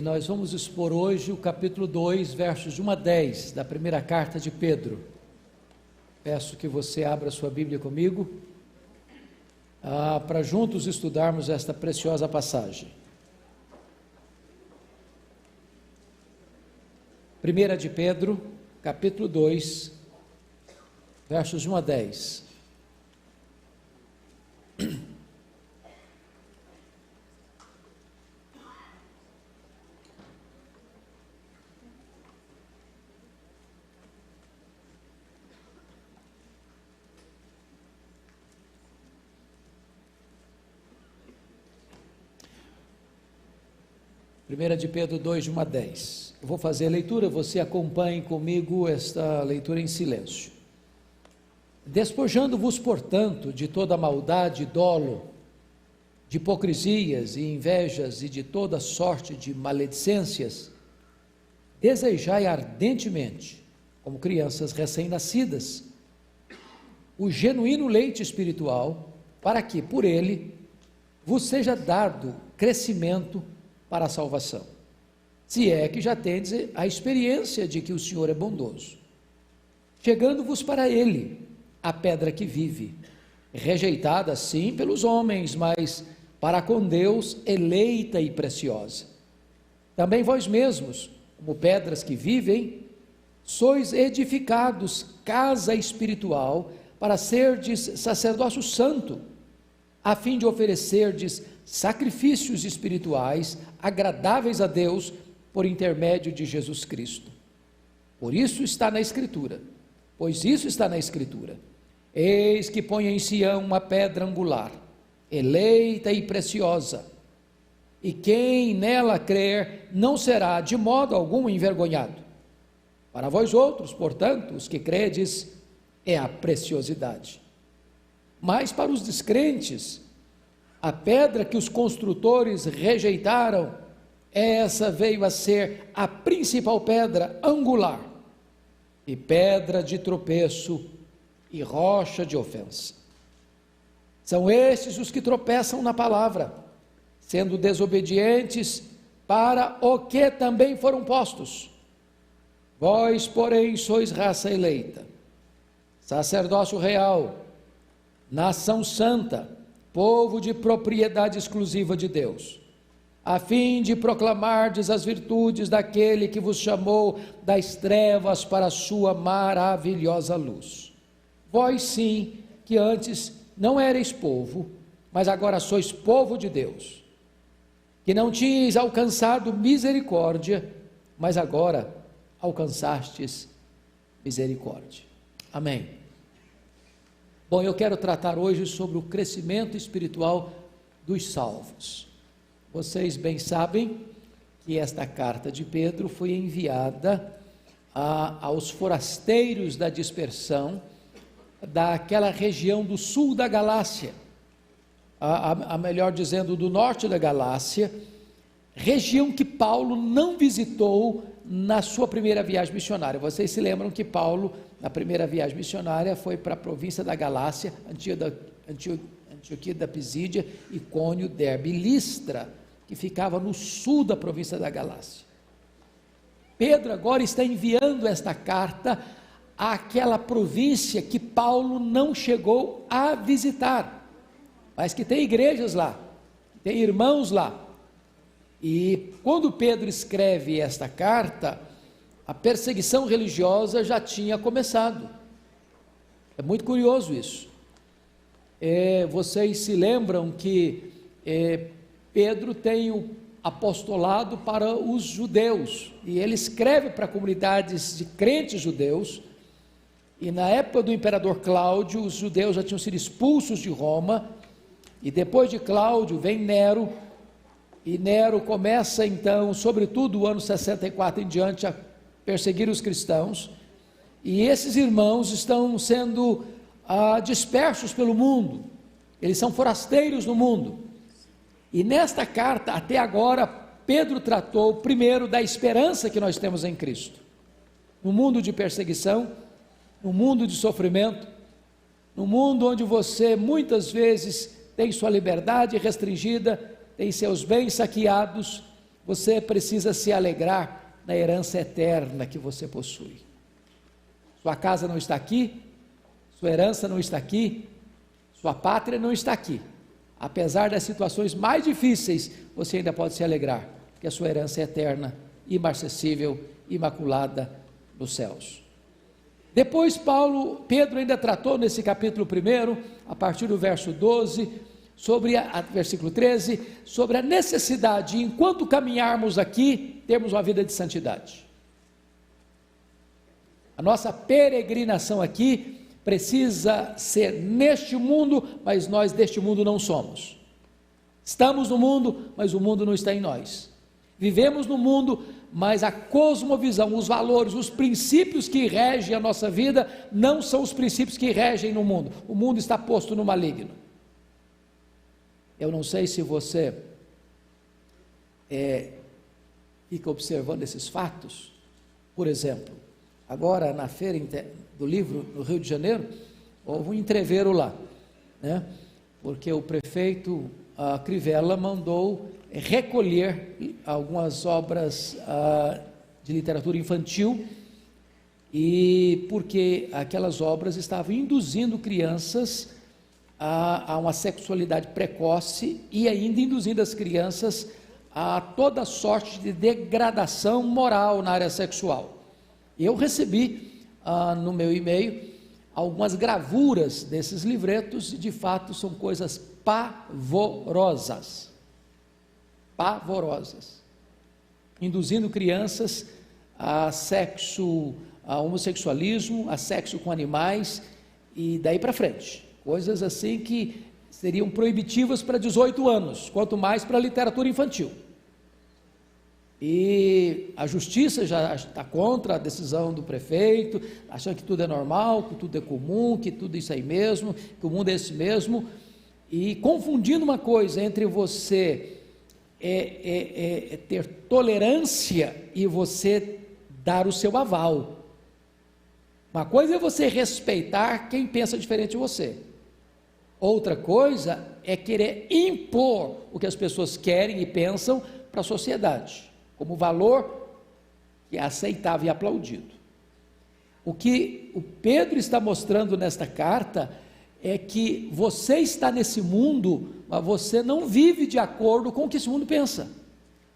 nós vamos expor hoje o capítulo 2, versos de 1 a 10, da primeira carta de Pedro. Peço que você abra sua Bíblia comigo, para juntos estudarmos esta preciosa passagem. 1 de Pedro, capítulo 2, versos de 1 a 10. Primeira de Pedro 2, de 1 a 10. Eu vou fazer a leitura, você acompanhe comigo esta leitura em silêncio. Despojando-vos, portanto, de toda maldade e dolo, de hipocrisias e invejas e de toda sorte de maledicências, desejai ardentemente, como crianças recém-nascidas, o genuíno leite espiritual, para que, por ele, vos seja dado crescimento para a salvação, se é que já tendes a experiência de que o Senhor é bondoso. Chegando-vos para ele, a pedra que vive, rejeitada sim pelos homens, mas para com Deus eleita e preciosa. Também vós mesmos, como pedras que vivem, sois edificados casa espiritual para serdes sacerdócio santo, a fim de oferecerdes sacrifícios espirituais agradáveis a Deus por intermédio de Jesus Cristo. Por isso está na Escritura, pois isso está na Escritura: eis que põe em Sião uma pedra angular, eleita e preciosa, e quem nela crer não será de modo algum envergonhado. Para vós outros, portanto, os que credes, é a preciosidade. Mas para os descrentes, a pedra que os construtores rejeitaram, essa veio a ser a principal pedra angular, e pedra de tropeço e rocha de ofensa. São estes os que tropeçam na palavra, sendo desobedientes para o que também foram postos. Vós, porém, sois raça eleita, sacerdócio real, nação santa, povo de propriedade exclusiva de Deus, a fim de proclamardes as virtudes daquele que vos chamou das trevas para a sua maravilhosa luz. Vós sim, que antes não erais povo, mas agora sois povo de Deus, que não tinhais alcançado misericórdia, mas agora alcançastes misericórdia. Amém. Bom, eu quero tratar hoje sobre o crescimento espiritual dos salvos. Vocês bem sabem que esta carta de Pedro foi enviada aos forasteiros da dispersão daquela região do sul da Galácia, melhor dizendo, do norte da Galácia, região que Paulo não visitou na sua primeira viagem missionária. Vocês se lembram que Paulo, na primeira viagem missionária, foi para a província da Galácia, Antioquia da Pisídia, Icônio, Derbe e Listra, que ficava no sul da província da Galácia. Pedro agora está enviando esta carta àquela província que Paulo não chegou a visitar, mas que tem igrejas lá, tem irmãos lá. E quando Pedro escreve esta carta, a perseguição religiosa já tinha começado. É muito curioso isso. Vocês se lembram que Pedro tem o apostolado para os judeus, e ele escreve para comunidades de crentes judeus, e na época do imperador Cláudio, os judeus já tinham sido expulsos de Roma, e depois de Cláudio vem Nero, e Nero começa então, sobretudo o ano 64 em diante, a perseguir os cristãos, e esses irmãos estão sendo dispersos pelo mundo, eles são forasteiros no mundo. E nesta carta, até agora, Pedro tratou primeiro da esperança que nós temos em Cristo, no mundo de perseguição, no mundo de sofrimento, no mundo onde você muitas vezes tem sua liberdade restringida, tem seus bens saqueados, você precisa se alegrar na herança eterna que você possui. Sua casa não está aqui, sua herança não está aqui, sua pátria não está aqui. Apesar das situações mais difíceis, você ainda pode se alegrar, porque a sua herança é eterna, imarcessível, imaculada nos céus. Depois Pedro ainda tratou nesse capítulo 1, a partir do verso 12, versículo 13, sobre a necessidade de, enquanto caminharmos aqui, termos uma vida de santidade. A nossa peregrinação aqui precisa ser neste mundo, mas nós deste mundo não somos. Estamos no mundo, mas o mundo não está em nós. Vivemos no mundo, mas a cosmovisão, os valores, os princípios que regem a nossa vida não são os princípios que regem no mundo. O mundo está posto no maligno. Eu não sei se você fica observando esses fatos. Por exemplo, agora na feira do livro no Rio de Janeiro, houve um entreveiro lá, né? Porque o prefeito Crivella mandou recolher algumas obras de literatura infantil, e porque aquelas obras estavam induzindo crianças a uma sexualidade precoce e ainda induzindo as crianças a toda sorte de degradação moral na área sexual. Eu recebi no meu e-mail algumas gravuras desses livretos, e de fato são coisas pavorosas, induzindo crianças a sexo, a homossexualismo, a sexo com animais, e daí para frente, coisas assim que seriam proibitivas para 18 anos, quanto mais para a literatura infantil. E a justiça já está contra a decisão do prefeito, achando que tudo é normal, que tudo é comum, que tudo é isso aí mesmo, que o mundo é esse mesmo, e confundindo uma coisa entre você ter tolerância e você dar o seu aval. Uma coisa é você respeitar quem pensa diferente de você, outra coisa é querer impor o que as pessoas querem e pensam para a sociedade, como valor que é aceitável e aplaudido. O que o Pedro está mostrando nesta carta é que você está nesse mundo, mas você não vive de acordo com o que esse mundo pensa.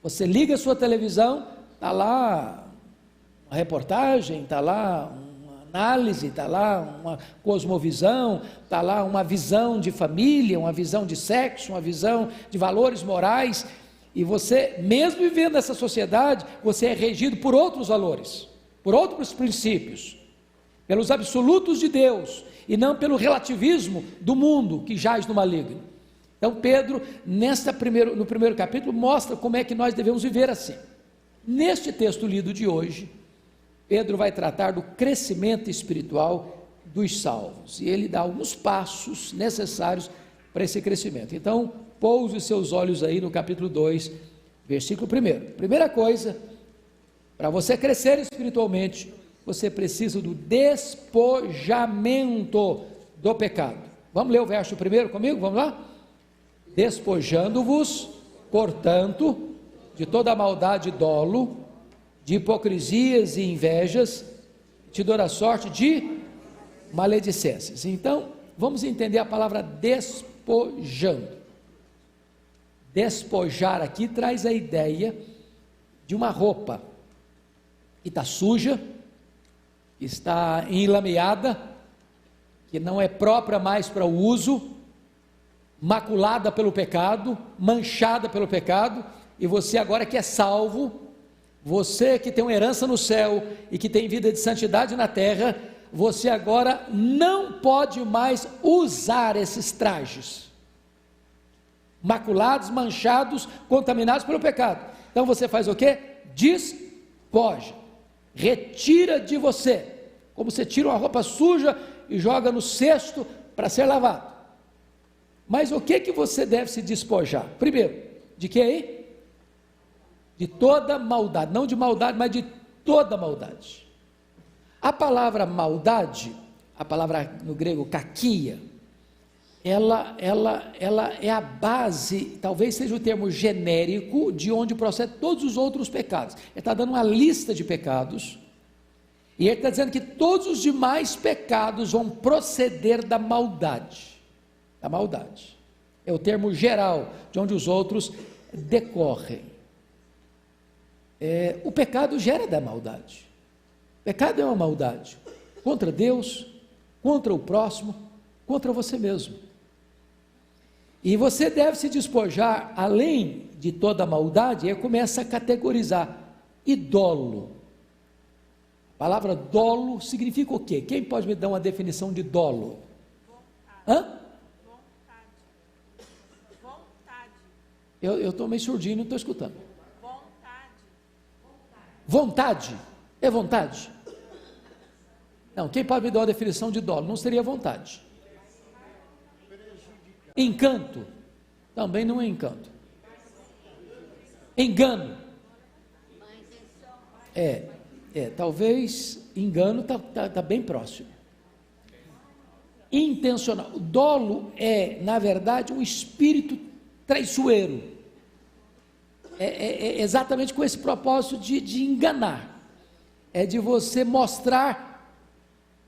Você liga a sua televisão, está lá uma reportagem, está lá uma análise, está lá uma cosmovisão, está lá uma visão de família, uma visão de sexo, uma visão de valores morais, e você, mesmo vivendo nessa sociedade, você é regido por outros valores, por outros princípios, pelos absolutos de Deus, e não pelo relativismo do mundo que jaz no maligno. Então Pedro, no primeiro capítulo, mostra como é que nós devemos viver assim. Neste texto lido de hoje, Pedro vai tratar do crescimento espiritual dos salvos, e ele dá alguns passos necessários para esse crescimento. Então, pouse os seus olhos aí no capítulo 2, versículo 1. Primeira coisa, para você crescer espiritualmente, você precisa do despojamento do pecado. Vamos ler o verso primeiro comigo? Vamos lá? Despojando-vos, portanto, de toda maldade e dolo, de hipocrisias e invejas, te dou a sorte de maledicências. Então, vamos entender a palavra despojando. Despojar aqui traz a ideia de uma roupa que está suja, que está enlameada, que não é própria mais para o uso, maculada pelo pecado, manchada pelo pecado, e você agora que é salvo, você que tem uma herança no céu e que tem vida de santidade na terra, você agora não pode mais usar esses trajes maculados, manchados, contaminados pelo pecado. Então você faz o quê? Despoja, retira de você, como você tira uma roupa suja e joga no cesto para ser lavado. Mas o que você deve se despojar? Primeiro, de que aí? De toda maldade, não de maldade, mas de toda maldade. A palavra maldade, a palavra no grego kakia, ela é a base, talvez seja o termo genérico, de onde procede todos os outros pecados. Ele está dando uma lista de pecados, e ele está dizendo que todos os demais pecados vão proceder da maldade. Da maldade. É o termo geral, de onde os outros decorrem. O pecado gera da maldade. O pecado é uma maldade contra Deus, contra o próximo, contra você mesmo. E você deve se despojar, além de toda a maldade, e começa a categorizar. E dolo. A palavra dolo significa o quê? Quem pode me dar uma definição de dolo? Hã? Eu estou meio surdinho, não estou escutando. Vontade. É vontade? Não, quem pode me dar uma definição de dolo? Não seria vontade. Encanto. Também não é encanto. Engano. Talvez engano está bem próximo. Intencional. O dolo é, na verdade, um espírito traiçoeiro. É exatamente com esse propósito de enganar. É de você mostrar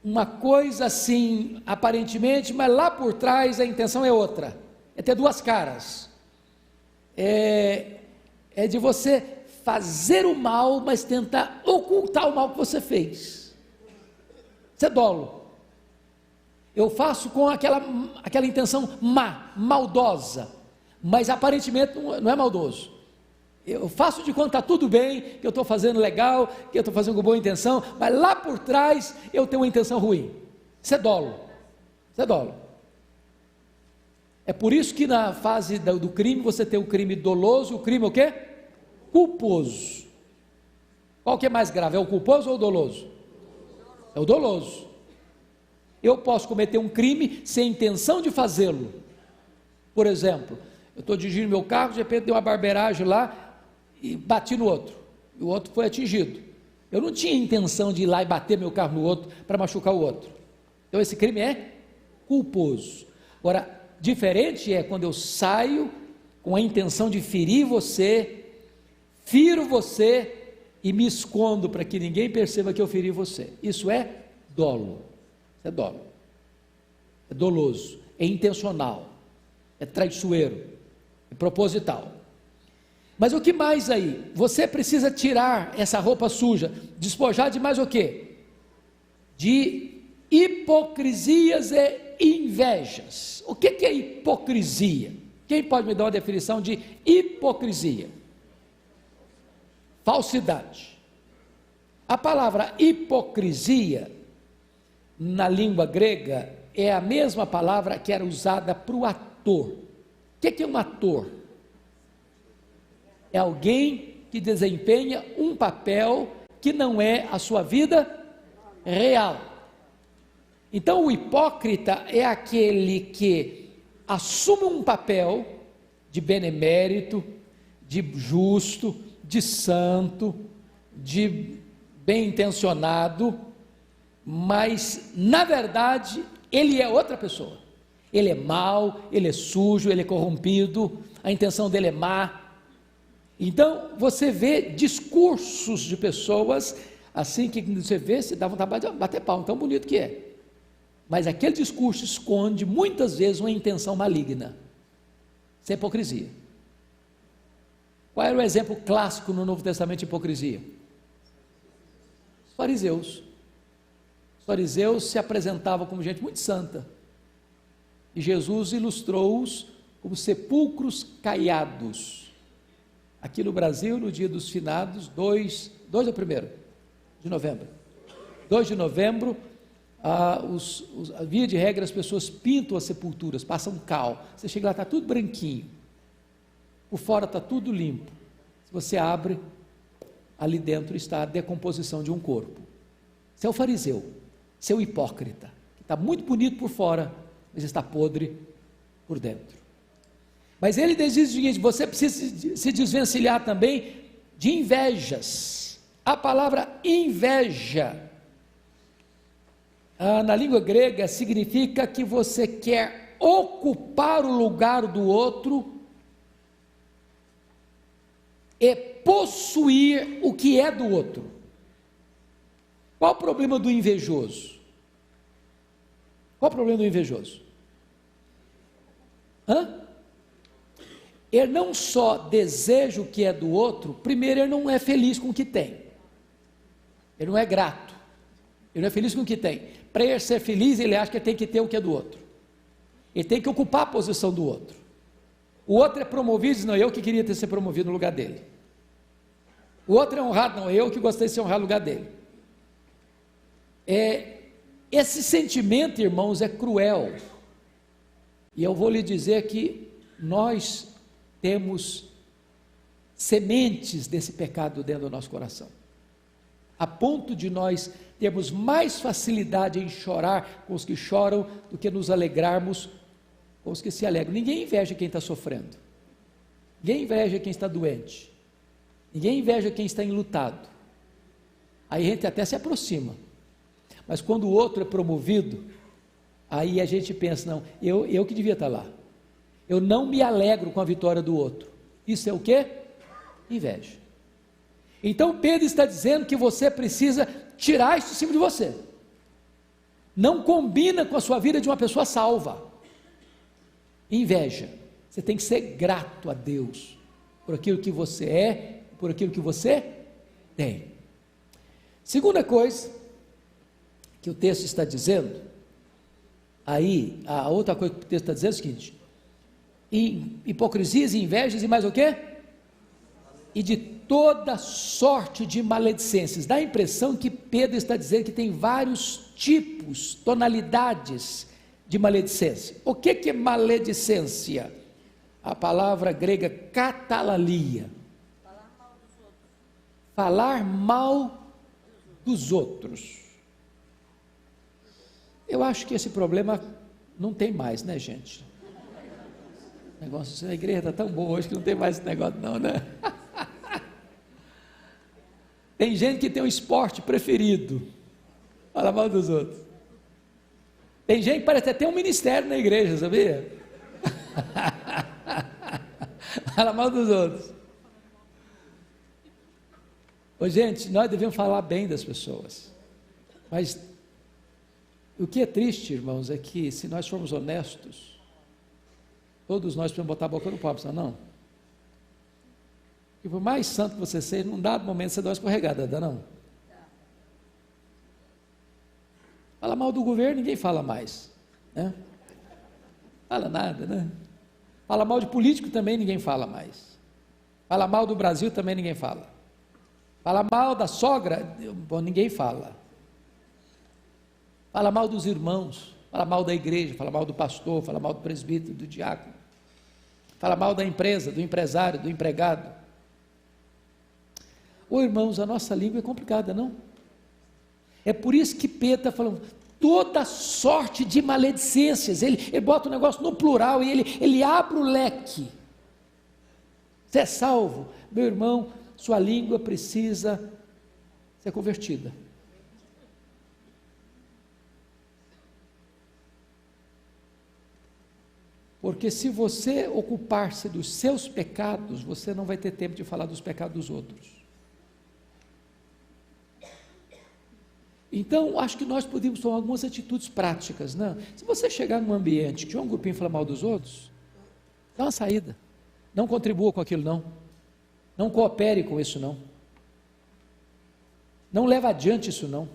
uma coisa assim, aparentemente, mas lá por trás a intenção é outra. É ter duas caras. É de você fazer o mal, mas tentar ocultar o mal que você fez. Isso é dolo. Eu faço com aquela intenção maldosa, mas aparentemente não é maldoso. Eu faço de conta que está tudo bem, que eu estou fazendo legal, que eu estou fazendo com boa intenção, mas lá por trás eu tenho uma intenção ruim. Isso é dolo. Isso é dolo. É por isso que na fase do crime você tem o crime doloso, o crime o quê? Culposo. Qual que é mais grave? É o culposo ou o doloso? É o doloso. Eu posso cometer um crime sem intenção de fazê-lo. Por exemplo, eu estou dirigindo meu carro, de repente deu uma barbeiragem lá e bati no outro. E o outro foi atingido. Eu não tinha intenção de ir lá e bater meu carro no outro para machucar o outro. Então esse crime é culposo. Agora, diferente é quando eu saio com a intenção de ferir você, firo você e me escondo para que ninguém perceba que eu feri você. Isso é dolo. Isso é dolo. É doloso. É intencional. É traiçoeiro. É proposital. Mas o que mais aí? Você precisa tirar essa roupa suja, despojar de mais o quê? De hipocrisias e invejas. O que é hipocrisia? Quem pode me dar uma definição de hipocrisia? Falsidade. A palavra hipocrisia, na língua grega, é a mesma palavra que era usada para o ator. O que é um ator? É alguém que desempenha um papel que não é a sua vida real. Então o hipócrita é aquele que assume um papel de benemérito, de justo, de santo, de bem intencionado, mas na verdade ele é outra pessoa. Ele é mau, ele é sujo, ele é corrompido, a intenção dele é má. Então você vê discursos de pessoas assim que você vê, se dá vontade de bater palma, tão bonito que é. Mas aquele discurso esconde muitas vezes uma intenção maligna. Isso é hipocrisia. Qual era o exemplo clássico no Novo Testamento de hipocrisia? Os fariseus. Os fariseus se apresentavam como gente muito santa. E Jesus ilustrou-os como sepulcros caiados. Aqui no Brasil, no dia dos finados, 2 é o primeiro de novembro. 2 de novembro, via de regra, as pessoas pintam as sepulturas, passam cal. Você chega lá, está tudo branquinho. Por fora está tudo limpo. Se você abre, ali dentro está a decomposição de um corpo. Você é o fariseu, você é o hipócrita, que está muito bonito por fora, mas está podre por dentro. Mas ele diz o seguinte: você precisa se desvencilhar também de invejas. A palavra inveja, na língua grega, significa que você quer ocupar o lugar do outro e possuir o que é do outro. Qual o problema do invejoso? Qual o problema do invejoso? Ele não só deseja o que é do outro, primeiro ele não é feliz com o que tem. Ele não é grato. Ele não é feliz com o que tem. Para ele ser feliz, ele acha que ele tem que ter o que é do outro. Ele tem que ocupar a posição do outro. O outro é promovido e diz, não, eu que queria ter sido promovido no lugar dele. O outro é honrado, não, eu que gostei de ser honrado no lugar dele. Esse sentimento, irmãos, é cruel. E eu vou lhe dizer que nós temos sementes desse pecado dentro do nosso coração, a ponto de nós termos mais facilidade em chorar com os que choram do que nos alegrarmos com os que se alegram. Ninguém inveja quem está sofrendo, ninguém inveja quem está doente, ninguém inveja quem está enlutado. Aí a gente até se aproxima, mas quando o outro é promovido, aí a gente pensa, não, eu que devia estar lá. Eu não me alegro com a vitória do outro. Isso é o quê? Inveja. Então Pedro está dizendo que você precisa tirar isso de cima de você. Não combina com a sua vida de uma pessoa salva. Inveja. Você tem que ser grato a Deus por aquilo que você é, por aquilo que você tem. Segunda coisa que o texto está dizendo, aí, a outra coisa que o texto está dizendo é o seguinte: hipocrisias e invejas e mais o quê? E de toda sorte de maledicências. Dá a impressão que Pedro está dizendo que tem vários tipos, tonalidades de maledicência. O que é maledicência? A palavra grega catalalia. Falar mal dos outros. Eu acho que esse problema não tem mais, né, gente? O negócio, a igreja está tão boa hoje que não tem mais esse negócio não, né? Tem gente que tem um esporte preferido, fala mal dos outros. Tem gente que parece até ter um ministério na igreja, sabia? Fala mal dos outros. Ô, gente, nós devemos falar bem das pessoas, mas o que é triste, irmãos, é que se nós formos honestos, todos nós precisamos botar a boca no pau, não? E por mais santo que você seja, num dado momento você dá uma escorregada, não? Fala mal do governo, ninguém fala mais, né? Fala nada, né? Fala mal de político também, ninguém fala mais. Fala mal do Brasil também, ninguém fala. Fala mal da sogra, bom, ninguém fala. Fala mal dos irmãos, fala mal da igreja, fala mal do pastor, fala mal do presbítero, do diácono. Fala mal da empresa, do empresário, do empregado. Ô irmãos, a nossa língua é complicada, não? É por isso que Pedro está falando, toda sorte de maledicências, ele bota o negócio no plural e ele abre o leque. Você é salvo, meu irmão, sua língua precisa ser convertida. Porque se você ocupar-se dos seus pecados, você não vai ter tempo de falar dos pecados dos outros. Então, acho que nós podemos tomar algumas atitudes práticas, né? Se você chegar num ambiente que tiver um grupinho falar mal dos outros, dá uma saída. Não contribua com aquilo, não. Não coopere com isso, não. Não leve adiante isso, não.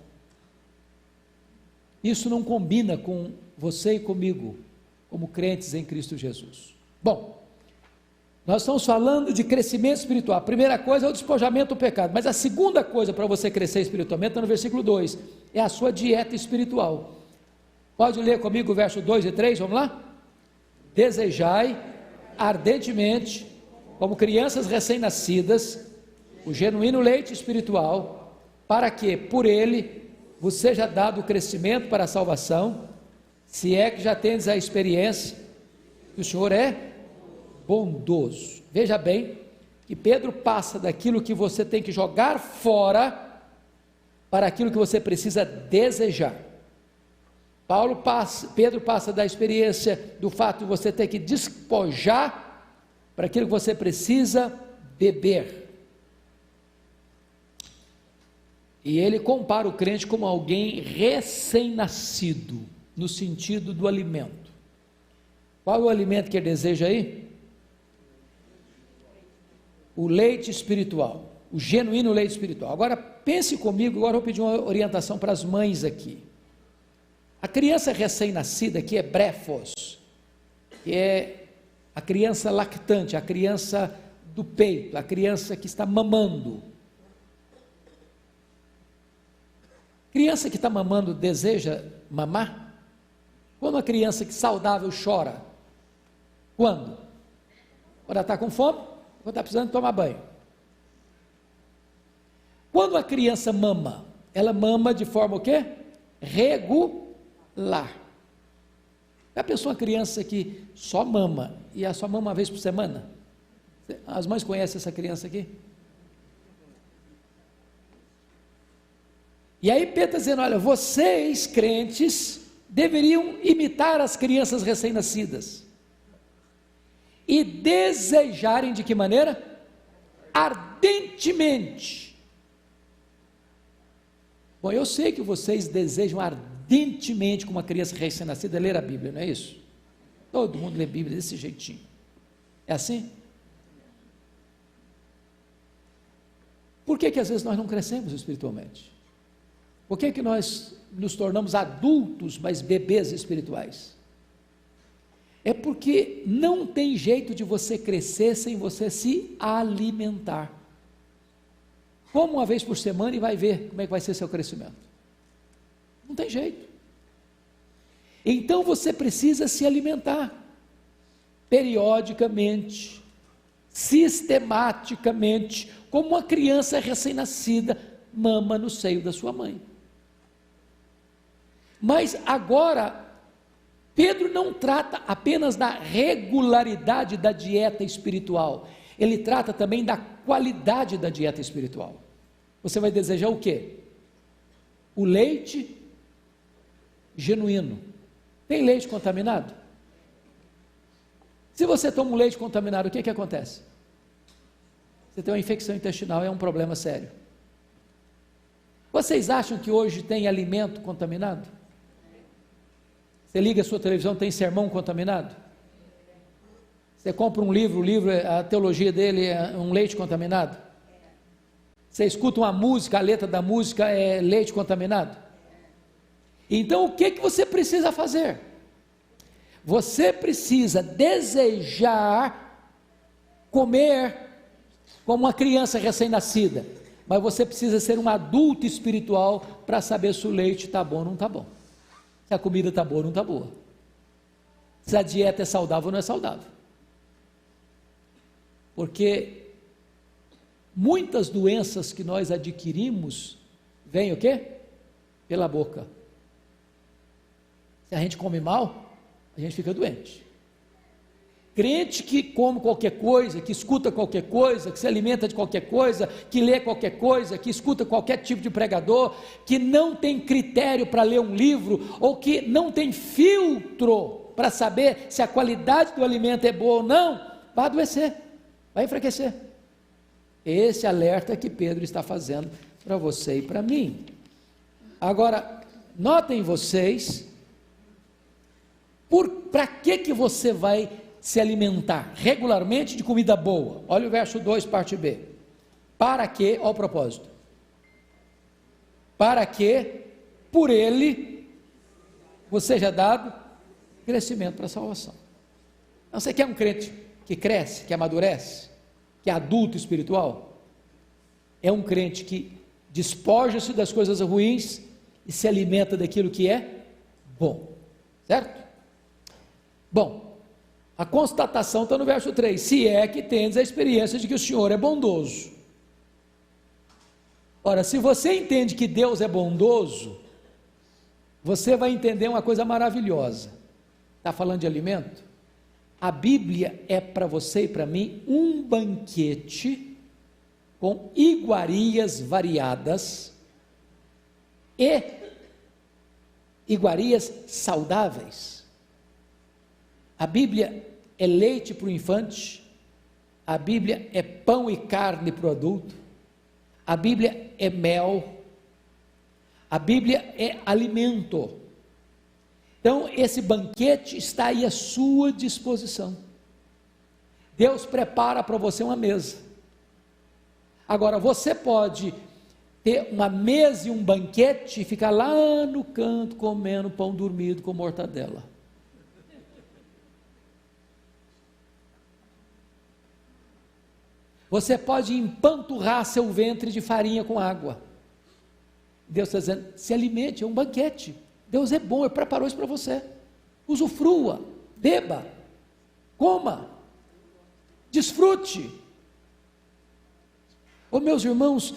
Isso não combina com você e comigo, como crentes em Cristo Jesus. Bom, nós estamos falando de crescimento espiritual. A primeira coisa é o despojamento do pecado, mas a segunda coisa para você crescer espiritualmente está no versículo 2, é a sua dieta espiritual. Pode ler comigo o verso 2 e 3, vamos lá? Desejai ardentemente, como crianças recém-nascidas, o genuíno leite espiritual, para que por ele vos seja dado o crescimento para a salvação, se é que já tendes a experiência que o Senhor é bondoso. Veja bem que Pedro passa daquilo que você tem que jogar fora para aquilo que você precisa desejar. Pedro passa da experiência do fato de você ter que despojar para aquilo que você precisa beber. E ele compara o crente como alguém recém-nascido, no sentido do alimento. Qual é o alimento que ele deseja aí? O leite espiritual, o genuíno leite espiritual. Agora pense comigo, agora eu vou pedir uma orientação para as mães aqui. A criança recém-nascida aqui é brefos, que é a criança lactante, a criança do peito, a criança que está mamando. Criança que está mamando deseja mamar? Quando a criança que saudável chora? Quando? Quando ela está com fome, quando está precisando tomar banho. Quando a criança mama, ela mama de forma o quê? Regular. Já pensou uma criança que só mama, e ela só mama uma vez por semana? As mães conhecem essa criança aqui? E aí Pedro está dizendo, olha, vocês crentes deveriam imitar as crianças recém-nascidas e desejarem de que maneira? Ardentemente. Bom, eu sei que vocês desejam ardentemente, como uma criança recém-nascida, ler a Bíblia, não é isso? Todo mundo lê a Bíblia desse jeitinho. É assim? Por que às vezes nós não crescemos espiritualmente? Por que nós nos tornamos adultos, mas bebês espirituais? É porque não tem jeito de você crescer sem você se alimentar. Como uma vez por semana e vai ver como é que vai ser seu crescimento. Não tem jeito. Então você precisa se alimentar, periodicamente, sistematicamente, como uma criança recém-nascida mama no seio da sua mãe. Mas agora, Pedro não trata apenas da regularidade da dieta espiritual, ele trata também da qualidade da dieta espiritual. Você vai desejar o quê? O leite genuíno. Tem leite contaminado? Se você toma um leite contaminado, o que acontece? Você tem uma infecção intestinal, é um problema sério. Vocês acham que hoje tem alimento contaminado? Você liga a sua televisão, tem sermão contaminado? Você compra um livro, o livro, a teologia dele é um leite contaminado? Você escuta uma música, a letra da música é leite contaminado? Então o que você precisa fazer? Você precisa desejar comer como uma criança recém-nascida, mas você precisa ser um adulto espiritual para saber se o leite está bom ou não está bom, se a comida está boa ou não está boa, se a dieta é saudável ou não é saudável. Porque muitas doenças que nós adquirimos vêm o quê? Pela boca. Se a gente come mal, a gente fica doente. Crente que come qualquer coisa, que escuta qualquer coisa, que se alimenta de qualquer coisa, que lê qualquer coisa, que escuta qualquer tipo de pregador, que não tem critério para ler um livro, ou que não tem filtro para saber se a qualidade do alimento é boa ou não, vai adoecer, vai enfraquecer. Esse alerta que Pedro está fazendo para você e para mim. Agora, notem vocês, para que você vai se alimentar regularmente de comida boa? Olha o verso 2, parte B. Para que, ó propósito, para que por ele você seja dado crescimento para a salvação. Então, você quer um crente que cresce, que amadurece, que é adulto espiritual? É um crente que despoja-se das coisas ruins e se alimenta daquilo que é bom, certo? Bom, a constatação está no verso 3, se é que tendes a experiência de que o Senhor é bondoso. Ora, se você entende que Deus é bondoso, você vai entender uma coisa maravilhosa. Está falando de alimento? A Bíblia é para você e para mim um banquete com iguarias variadas e iguarias saudáveis. A Bíblia é leite para o infante, a Bíblia é pão e carne para o adulto, a Bíblia é mel, a Bíblia é alimento. Então, esse banquete está aí à sua disposição. Deus prepara para você uma mesa. Agora, você pode ter uma mesa e um banquete e ficar lá no canto comendo pão dormido com mortadela. Você pode empanturrar seu ventre de farinha com água. Deus está dizendo, se alimente, é um banquete. Deus é bom, Ele preparou isso para você. Usufrua, beba, coma, desfrute. Ô meus irmãos,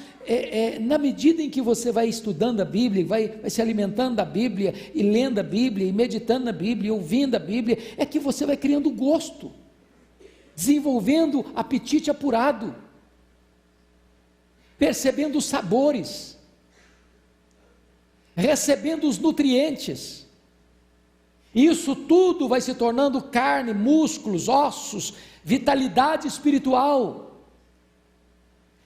na medida em que você vai estudando a Bíblia, vai se alimentando da Bíblia, e lendo a Bíblia, e meditando na Bíblia, e ouvindo a Bíblia, é que você vai criando gosto, desenvolvendo apetite apurado, percebendo os sabores, recebendo os nutrientes. Isso tudo vai se tornando carne, músculos, ossos, vitalidade espiritual,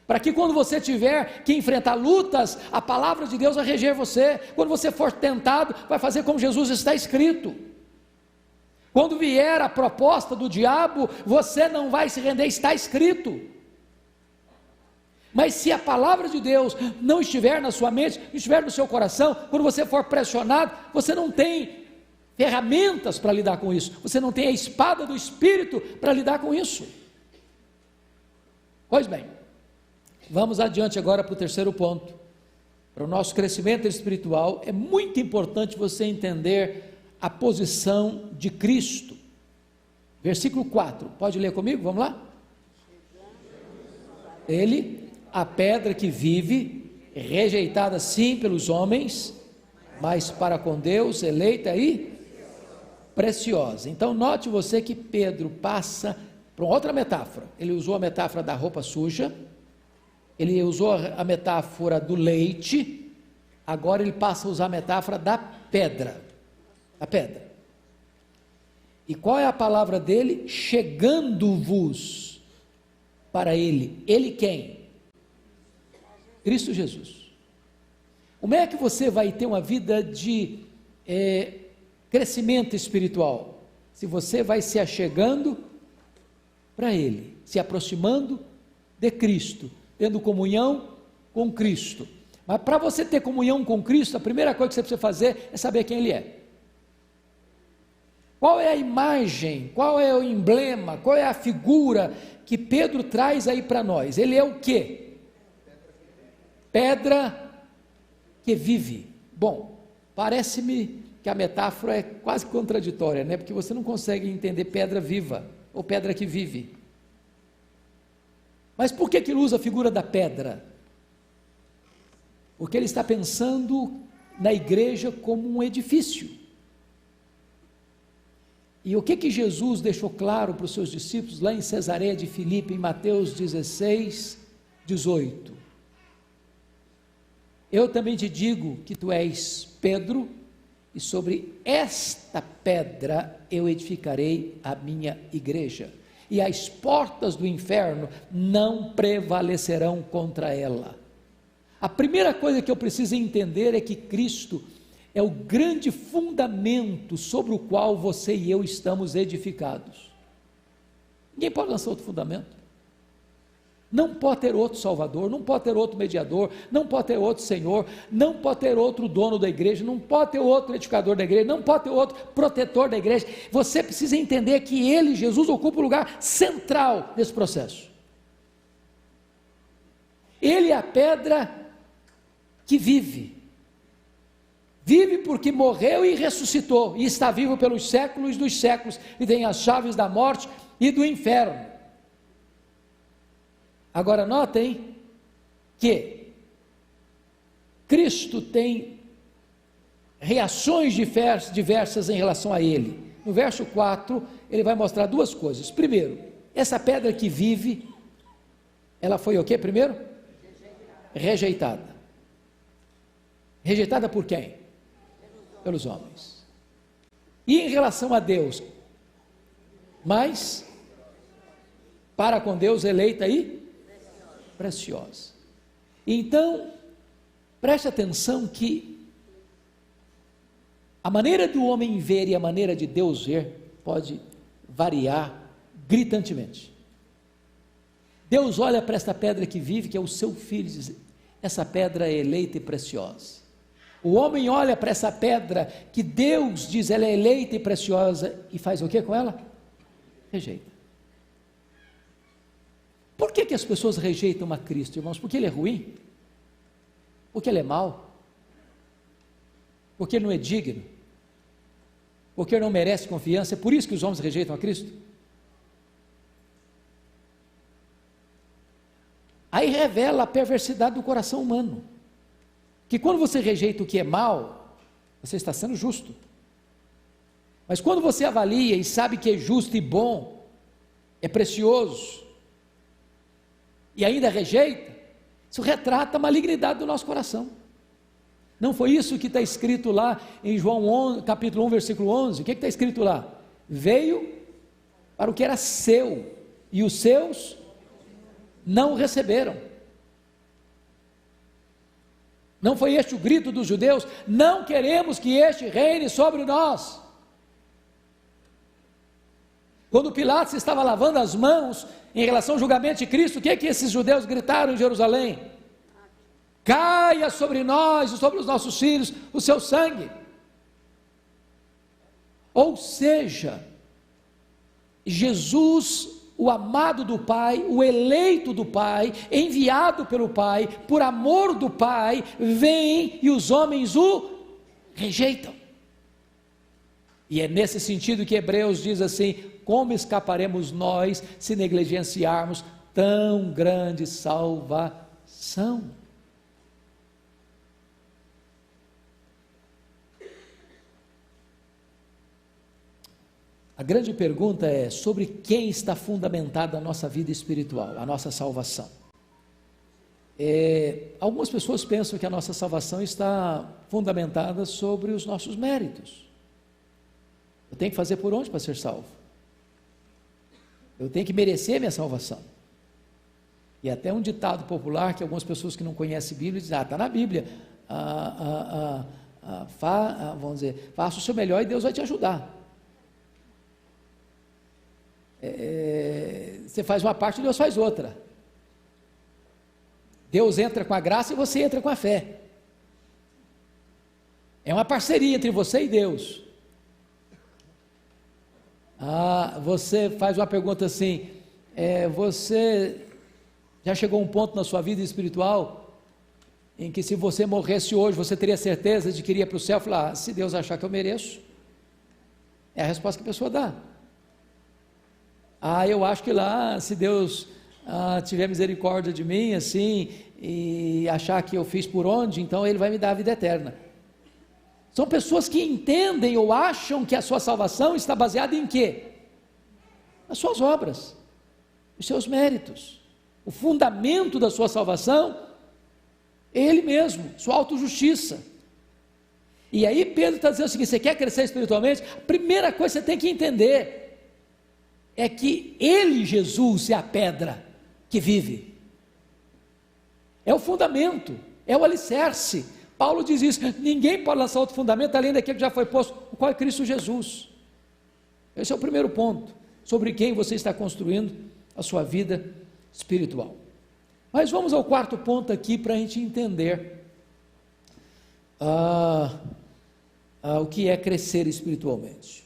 para que quando você tiver que enfrentar lutas, a palavra de Deus vai reger você. Quando você for tentado, vai fazer como Jesus está escrito. Quando vier a proposta do diabo, você não vai se render, está escrito. Mas se a palavra de Deus não estiver na sua mente, não estiver no seu coração, quando você for pressionado, você não tem ferramentas para lidar com isso, você não tem a espada do Espírito para lidar com isso. Pois bem, vamos adiante agora para o terceiro ponto. Para o nosso crescimento espiritual, é muito importante você entender a posição de Cristo. Versículo 4, pode ler comigo? Vamos lá? Ele, a pedra que vive, rejeitada sim pelos homens, mas para com Deus, eleita e preciosa. Então note você que Pedro passa para outra metáfora. Ele usou a metáfora da roupa suja, ele usou a metáfora do leite, agora ele passa a usar a metáfora da pedra. A pedra. E qual é a palavra dele? Chegando-vos para ele. Ele quem? Cristo Jesus. Como é que você vai ter uma vida de crescimento espiritual? Se você vai se achegando para Ele, se aproximando de Cristo, tendo comunhão com Cristo. Mas para você ter comunhão com Cristo, a primeira coisa que você precisa fazer é saber quem Ele é. Qual é a imagem, qual é o emblema, qual é a figura que Pedro traz aí para nós? Ele é o quê? Pedra que vive. Bom, parece-me que a metáfora é quase contraditória, né? Porque você não consegue entender pedra viva ou pedra que vive. Mas por que ele usa a figura da pedra? Porque ele está pensando na igreja como um edifício. E o que Jesus deixou claro para os seus discípulos lá em Cesareia de Filipe, em Mateus 16, 18? Eu também te digo que tu és Pedro, e sobre esta pedra eu edificarei a minha igreja, e as portas do inferno não prevalecerão contra ela. A primeira coisa que eu preciso entender é que Cristo é o grande fundamento sobre o qual você e eu estamos edificados. Ninguém pode lançar outro fundamento. Não pode ter outro Salvador, não pode ter outro mediador, não pode ter outro Senhor, não pode ter outro dono da igreja, não pode ter outro edificador da igreja, não pode ter outro protetor da igreja. Você precisa entender que Ele, Jesus, ocupa o lugar central nesse processo. Ele é a pedra que vive. Vive porque morreu e ressuscitou, e está vivo pelos séculos dos séculos, e tem as chaves da morte e do inferno. Agora notem que Cristo tem reações diversas em relação a Ele. No verso 4, ele vai mostrar duas coisas. Primeiro, essa pedra que vive, ela foi o que primeiro? Rejeitada. Rejeitada por quem? pelos homens. E em relação a Deus, mas para com Deus eleita e preciosa. Então, preste atenção que a maneira do homem ver e a maneira de Deus ver pode variar gritantemente. Deus olha para esta pedra que vive, que é o seu filho, e diz: essa pedra é eleita e preciosa. O homem olha para essa pedra que Deus diz, ela é eleita e preciosa, e faz o que com ela? Rejeita. Por que as pessoas rejeitam a Cristo, irmãos? Porque Ele é ruim? Porque Ele é mau? Porque Ele não é digno? Porque Ele não merece confiança? É por isso que os homens rejeitam a Cristo? Aí revela a perversidade do coração humano, que quando você rejeita o que é mal, você está sendo justo, mas quando você avalia e sabe que é justo e bom, é precioso, e ainda rejeita, isso retrata a malignidade do nosso coração. Não foi isso que está escrito lá em João 11, capítulo 1, versículo 11, o que está escrito lá? Veio para o que era seu, e os seus não o receberam. Não foi este o grito dos judeus? Não queremos que este reine sobre nós. Quando Pilatos estava lavando as mãos em relação ao julgamento de Cristo, o que é que esses judeus gritaram em Jerusalém? Caia sobre nós e sobre os nossos filhos o seu sangue. Ou seja, Jesus, o amado do Pai, o eleito do Pai, enviado pelo Pai, por amor do Pai, vem e os homens o rejeitam. E é nesse sentido que Hebreus diz assim: como escaparemos nós se negligenciarmos tão grande salvação? A grande pergunta é: sobre quem está fundamentada a nossa vida espiritual, a nossa salvação? Algumas pessoas pensam que a nossa salvação está fundamentada sobre os nossos méritos. Eu tenho que fazer por onde para ser salvo? Eu tenho que merecer minha salvação. E até um ditado popular que algumas pessoas que não conhecem a Bíblia dizem: está na Bíblia, vamos dizer, faça o seu melhor e Deus vai te ajudar. Você faz uma parte e Deus faz outra. Deus entra com a graça e você entra com a fé. É uma parceria entre você e Deus. Você faz uma pergunta assim: você já chegou a um ponto na sua vida espiritual em que, se você morresse hoje, você teria certeza de que iria para o céu? Falar: se Deus achar que eu mereço. É a resposta que a pessoa dá. Eu acho que lá, se Deus tiver misericórdia de mim, assim, e achar que eu fiz por onde, então Ele vai me dar a vida eterna. São pessoas que entendem ou acham que a sua salvação está baseada em quê? Nas suas obras, os seus méritos. O fundamento da sua salvação é Ele mesmo, sua autojustiça. E aí Pedro está dizendo o seguinte: você quer crescer espiritualmente? A primeira coisa que você tem que entender é que Ele, Jesus, é a pedra que vive, é o fundamento, é o alicerce. Paulo diz isso: ninguém pode lançar outro fundamento além daquele que já foi posto, o qual é Cristo Jesus. Esse é o primeiro ponto, sobre quem você está construindo a sua vida espiritual. Mas vamos ao quarto ponto aqui, para a gente entender o que é crescer espiritualmente.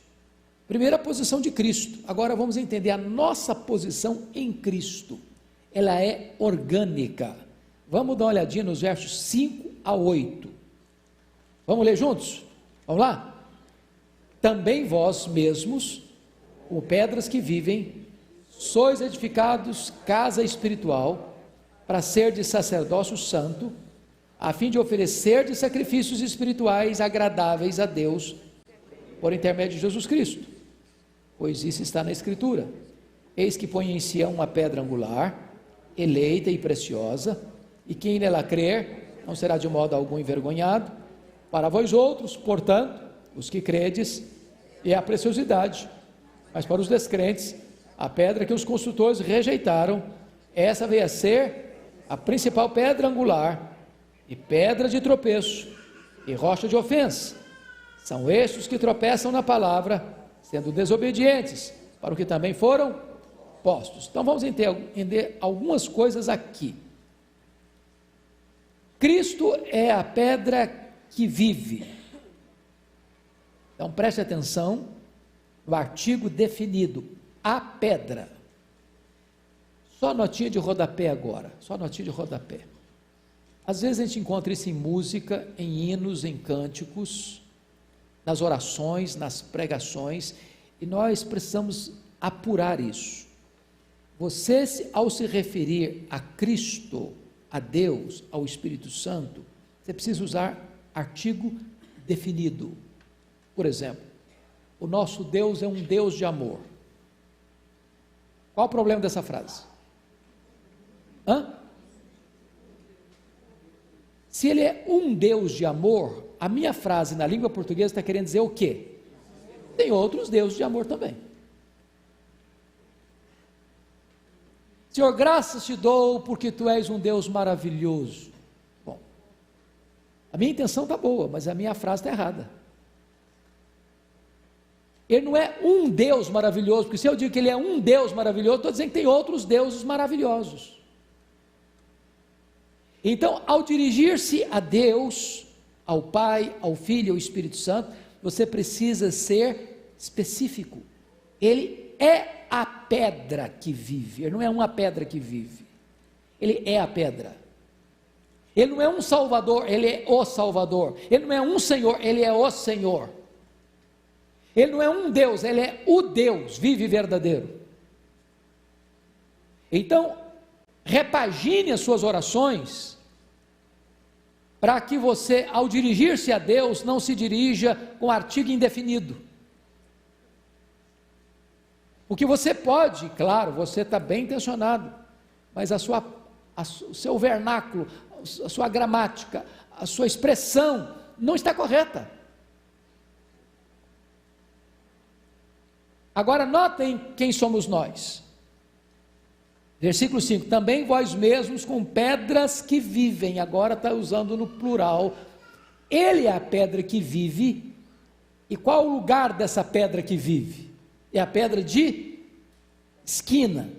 Primeiro, a posição de Cristo. Agora vamos entender a nossa posição em Cristo. Ela é orgânica. Vamos dar uma olhadinha nos versos 5 a 8. Vamos ler juntos? Vamos lá? Também vós mesmos, como pedras que vivem, sois edificados casa espiritual, para ser de sacerdócio santo, a fim de oferecer de sacrifícios espirituais agradáveis a Deus, por intermédio de Jesus Cristo. Pois isso está na Escritura: eis que põe em Sião uma pedra angular, eleita e preciosa, e quem nela crer não será de modo algum envergonhado. Para vós outros, portanto, os que credes, é a preciosidade, mas para os descrentes, a pedra que os construtores rejeitaram, essa veio a ser a principal pedra angular, e pedra de tropeço, e rocha de ofensa. São estes que tropeçam na palavra, sendo desobedientes, para o que também foram postos. Então vamos entender algumas coisas aqui. Cristo é a pedra que vive. Então preste atenção no artigo definido, a pedra. Só notinha de rodapé agora, só notinha de rodapé. Às vezes a gente encontra isso em música, em hinos, em cânticos, nas orações, nas pregações, e nós precisamos apurar isso. Você, ao se referir a Cristo, a Deus, ao Espírito Santo, você precisa usar artigo definido. Por exemplo, o nosso Deus é um Deus de amor. Qual o problema dessa frase? Se ele é um Deus de amor, a minha frase na língua portuguesa está querendo dizer o quê? Tem outros deuses de amor também. Senhor, graças te dou porque tu és um Deus maravilhoso. Bom, a minha intenção está boa, mas a minha frase está errada. Ele não é um Deus maravilhoso, porque se eu digo que ele é um Deus maravilhoso, estou dizendo que tem outros deuses maravilhosos. Então, ao dirigir-se a Deus, ao Pai, ao Filho e ao Espírito Santo, você precisa ser específico. Ele é a pedra que vive, ele não é uma pedra que vive, ele é a pedra. Ele não é um Salvador, ele é o Salvador. Ele não é um Senhor, ele é o Senhor. Ele não é um Deus, ele é o Deus vivo e verdadeiro. Então, repagine as suas orações, para que você, ao dirigir-se a Deus, não se dirija com artigo indefinido. Porque você pode, claro, você está bem intencionado, mas o seu vernáculo, a sua gramática, a sua expressão não está correta. Agora notem quem somos nós. Versículo 5, também vós mesmos com pedras que vivem, agora está usando no plural, ele é a pedra que vive, e qual o lugar dessa pedra que vive? É a pedra de esquina,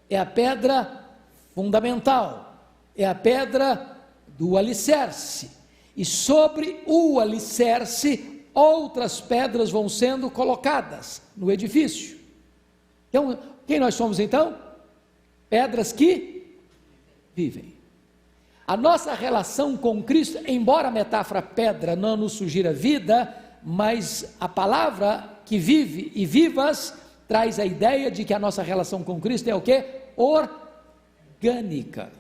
é a pedra fundamental, é a pedra do alicerce, e sobre o alicerce, outras pedras vão sendo colocadas no edifício. Então, quem nós somos então? Pedras que vivem. A nossa relação com Cristo, embora a metáfora pedra não nos sugira vida, mas a palavra que vive e vivas traz a ideia de que a nossa relação com Cristo é o quê? Orgânica.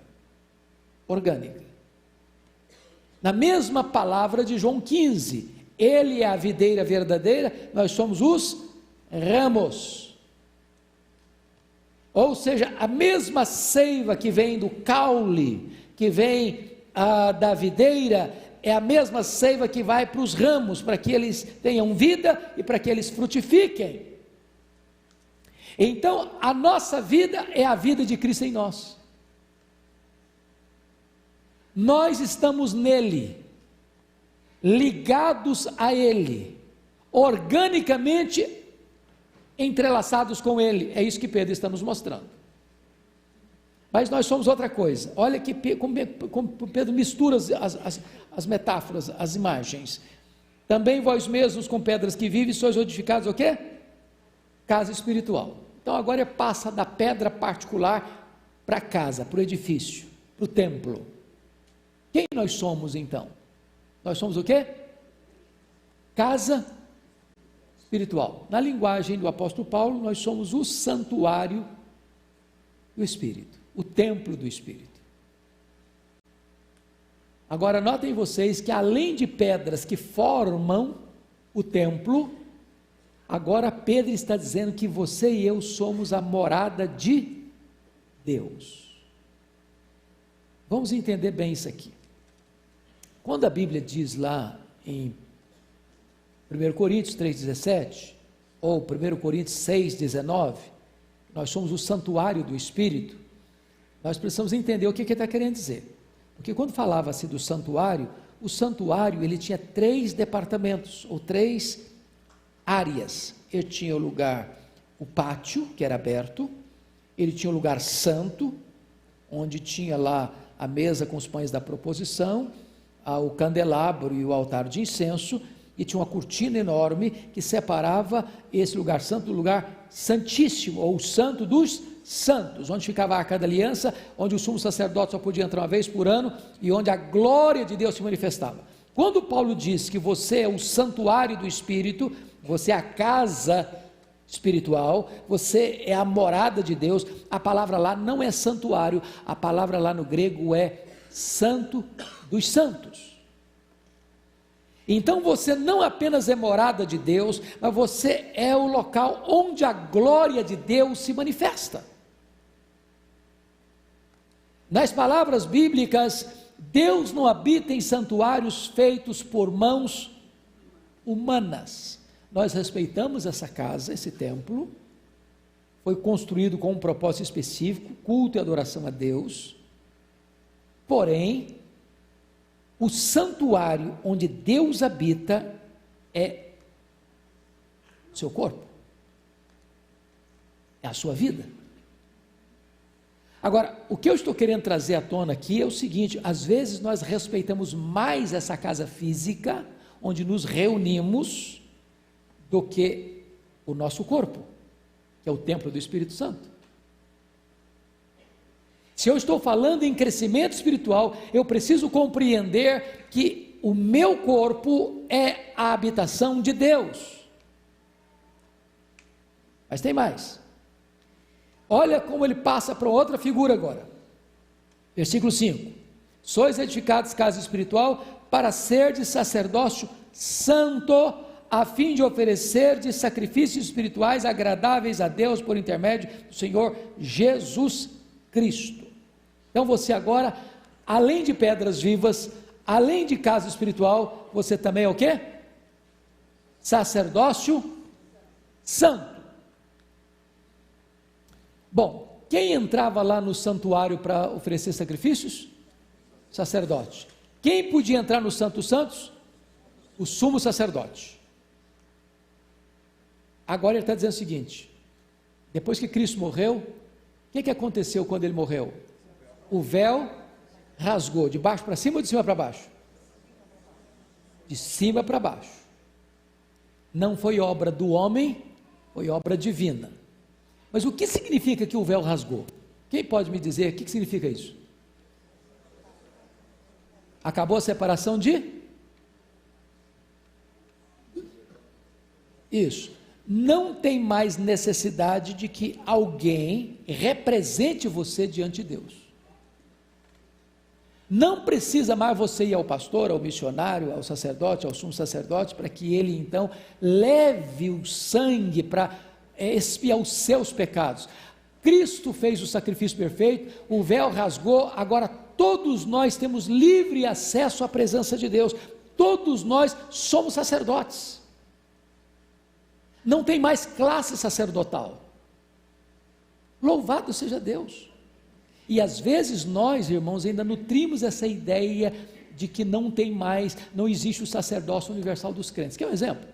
Orgânica. Na mesma palavra de João 15, ele é a videira verdadeira, nós somos os ramos. Ou seja, a mesma seiva que vem do caule, que vem da videira, é a mesma seiva que vai para os ramos, para que eles tenham vida e para que eles frutifiquem. Então, a nossa vida é a vida de Cristo em nós. Nós estamos nele, ligados a ele, organicamente entrelaçados com ele, é isso que Pedro está nos mostrando. Mas nós somos outra coisa. Olha que como Pedro mistura as metáforas, as imagens. Também vós mesmos com pedras que vivem, sois edificados o quê? Casa espiritual. Então agora passa da pedra particular para a casa, para o edifício, para o templo. Quem nós somos então? Nós somos o quê? Casa espiritual. Na linguagem do apóstolo Paulo, nós somos o santuário do Espírito, o templo do Espírito. Agora notem vocês que além de pedras que formam o templo, agora Pedro está dizendo que você e eu somos a morada de Deus. Vamos entender bem isso aqui. Quando a Bíblia diz lá em 1 Coríntios 3,17, ou 1 Coríntios 6,19, nós somos o santuário do Espírito, nós precisamos entender o que ele está querendo dizer. Porque quando falava-se do santuário, o santuário ele tinha 3 departamentos, ou 3 áreas. Ele tinha o lugar, o pátio, que era aberto, ele tinha o lugar santo, onde tinha lá a mesa com os pães da proposição, o candelabro e o altar de incenso, e tinha uma cortina enorme que separava esse lugar santo do lugar santíssimo, ou santo dos santos, onde ficava a Arca da Aliança, onde o sumo sacerdote só podia entrar uma vez por ano, e onde a glória de Deus se manifestava. Quando Paulo diz que você é o santuário do Espírito, você é a casa espiritual, você é a morada de Deus, a palavra lá não é santuário, a palavra lá no grego é santo dos santos. Então você não apenas é morada de Deus, mas você é o local onde a glória de Deus se manifesta. Nas palavras bíblicas, Deus não habita em santuários feitos por mãos humanas. Nós respeitamos essa casa, esse templo, foi construído com um propósito específico, culto e adoração a Deus, porém, o santuário onde Deus habita é o seu corpo, é a sua vida. Agora, o que eu estou querendo trazer à tona aqui é o seguinte: às vezes nós respeitamos mais essa casa física, onde nos reunimos, do que o nosso corpo, que é o templo do Espírito Santo. Se eu estou falando em crescimento espiritual, eu preciso compreender que o meu corpo é a habitação de Deus. Mas tem mais. Olha como ele passa para outra figura agora. Versículo 5: sois edificados casa espiritual para ser de sacerdócio santo, a fim de oferecer de sacrifícios espirituais agradáveis a Deus por intermédio do Senhor Jesus Cristo. Então você agora, além de pedras vivas, além de casa espiritual, você também é o quê? Sacerdócio santo. Bom, quem entrava lá no santuário para oferecer sacrifícios? Sacerdote. Quem podia entrar no Santo dos Santos? O sumo sacerdote. Agora ele está dizendo o seguinte: depois que Cristo morreu, o que aconteceu quando ele morreu? O véu rasgou, de baixo para cima ou de cima para baixo? De cima para baixo. Não foi obra do homem, foi obra divina. Mas o que significa que o véu rasgou? Quem pode me dizer o que significa isso? Acabou a separação de? Isso. Não tem mais necessidade de que alguém represente você diante de Deus. Não precisa mais você ir ao pastor, ao missionário, ao sacerdote, ao sumo sacerdote, para que ele então leve o sangue para expiar os seus pecados. Cristo fez o sacrifício perfeito, o véu rasgou, agora todos nós temos livre acesso à presença de Deus, todos nós somos sacerdotes. Não tem mais classe sacerdotal. Louvado seja Deus. E às vezes nós, irmãos, ainda nutrimos essa ideia de que não tem mais, não existe o sacerdócio universal dos crentes. Quer um exemplo?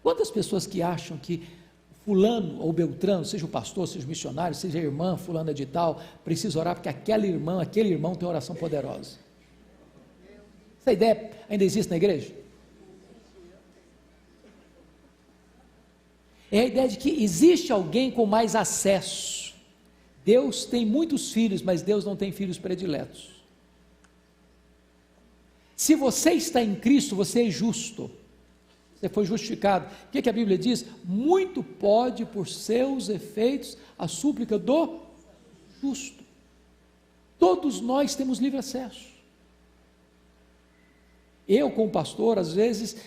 Quantas pessoas que acham que fulano ou beltrano, seja o pastor, seja o missionário, seja a irmã fulana de tal, precisa orar porque aquela irmã, aquele irmão tem oração poderosa? Essa ideia ainda existe na igreja? É a ideia de que existe alguém com mais acesso. Deus tem muitos filhos, mas Deus não tem filhos prediletos. Se você está em Cristo, você é justo. Você foi justificado. O que a Bíblia diz? Muito pode por seus efeitos a súplica do justo. Todos nós temos livre acesso. Eu, como pastor, às vezes,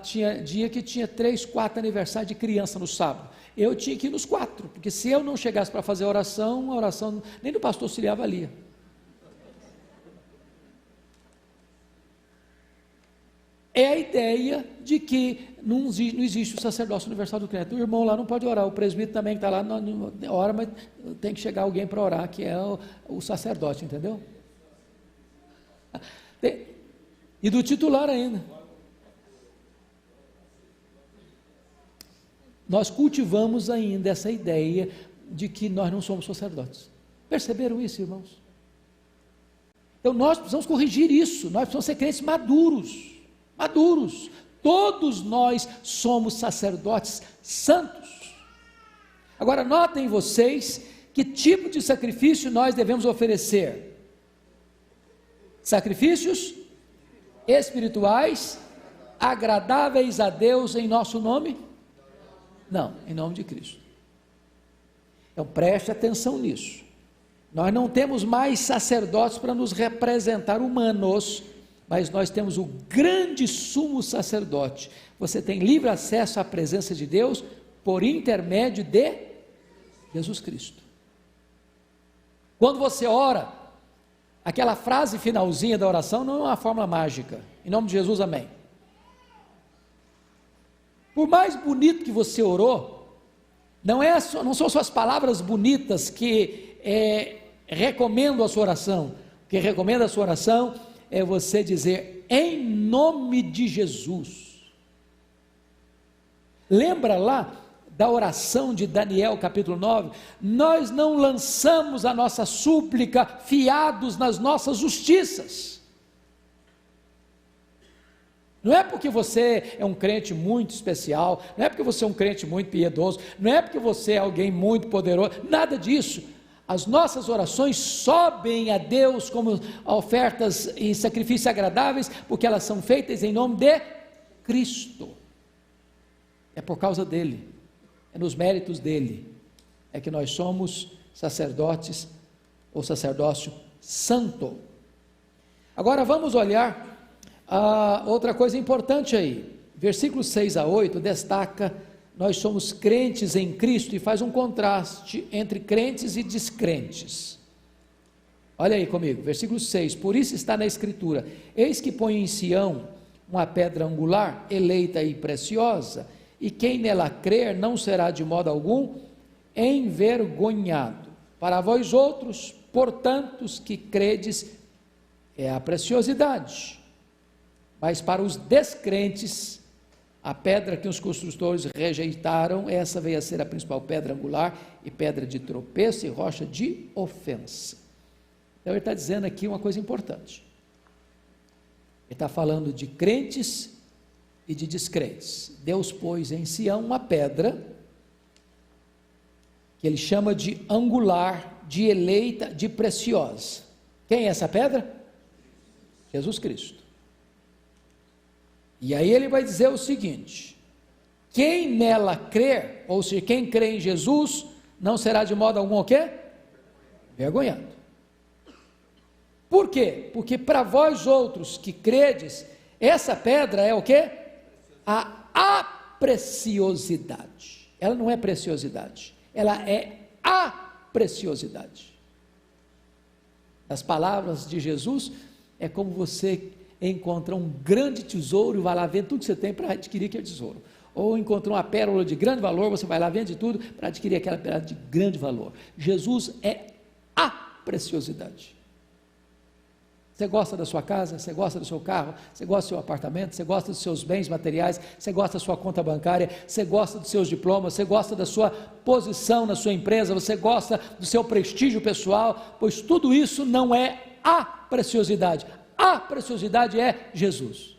tinha dia que tinha 3, 4 aniversários de criança no sábado. Eu tinha que ir nos 4, porque se eu não chegasse para fazer a oração nem do pastor auxiliar valia. é a ideia de que não existe o sacerdócio universal do crente. O irmão lá não pode orar, o presbítero também que está lá não ora, mas tem que chegar alguém para orar, que é o sacerdote, entendeu? E do titular ainda. Nós cultivamos ainda essa ideia de que nós não somos sacerdotes. Perceberam isso, irmãos? Então nós precisamos corrigir isso, nós precisamos ser crentes maduros. Todos nós somos sacerdotes santos. Agora notem vocês que tipo de sacrifício nós devemos oferecer. Sacrifícios espirituais, agradáveis a Deus em nosso nome? Não, em nome de Cristo. Então preste atenção nisso. Nós não temos mais sacerdotes para nos representar humanos, mas nós temos o grande sumo sacerdote. Você tem livre acesso à presença de Deus por intermédio de Jesus Cristo. Quando você ora, aquela frase finalzinha da oração não é uma fórmula mágica. Em nome de Jesus, amém. Por mais bonito que você orou, não são suas palavras bonitas que recomendam a sua oração. O que recomenda a sua oração é você dizer em nome de Jesus. Lembra lá da oração de Daniel capítulo 9? Nós não lançamos a nossa súplica fiados nas nossas justiças. Não é porque você é um crente muito especial, não é porque você é um crente muito piedoso, não é porque você é alguém muito poderoso, nada disso. As nossas orações sobem a Deus como ofertas e sacrifícios agradáveis, porque elas são feitas em nome de Cristo. É por causa dele, é nos méritos dele, é que nós somos sacerdotes, ou sacerdócio santo. Agora vamos olhar outra coisa importante aí, versículos 6 a 8 destaca, nós somos crentes em Cristo, e faz um contraste entre crentes e descrentes. Olha aí comigo, versículo 6, por isso está na escritura, eis que põe em Sião uma pedra angular, eleita e preciosa, e quem nela crer não será de modo algum envergonhado. Para vós outros, portanto, os que credes, é a preciosidade, mas para os descrentes, a pedra que os construtores rejeitaram, essa veio a ser a principal pedra angular, e pedra de tropeço e rocha de ofensa. Então ele está dizendo aqui uma coisa importante, ele está falando de crentes e de descrentes. Deus pôs em Sião uma pedra, que ele chama de angular, de eleita, de preciosa. Quem é essa pedra? Jesus Cristo. E aí ele vai dizer o seguinte, quem nela crer, ou seja, quem crê em Jesus, não será de modo algum o quê? Envergonhado. Por quê? Porque para vós outros que credes, essa pedra é o quê? A preciosidade. Ela não é preciosidade, ela é a preciosidade. As palavras de Jesus, é como você encontra um grande tesouro e vai lá vender tudo que você tem para adquirir aquele tesouro. Ou encontrou uma pérola de grande valor, você vai lá, vende tudo para adquirir aquela pérola de grande valor. Jesus é a preciosidade. Você gosta da sua casa, você gosta do seu carro, você gosta do seu apartamento, você gosta dos seus bens materiais, você gosta da sua conta bancária, você gosta dos seus diplomas, você gosta da sua posição na sua empresa, você gosta do seu prestígio pessoal, pois tudo isso não é a preciosidade. A preciosidade é Jesus.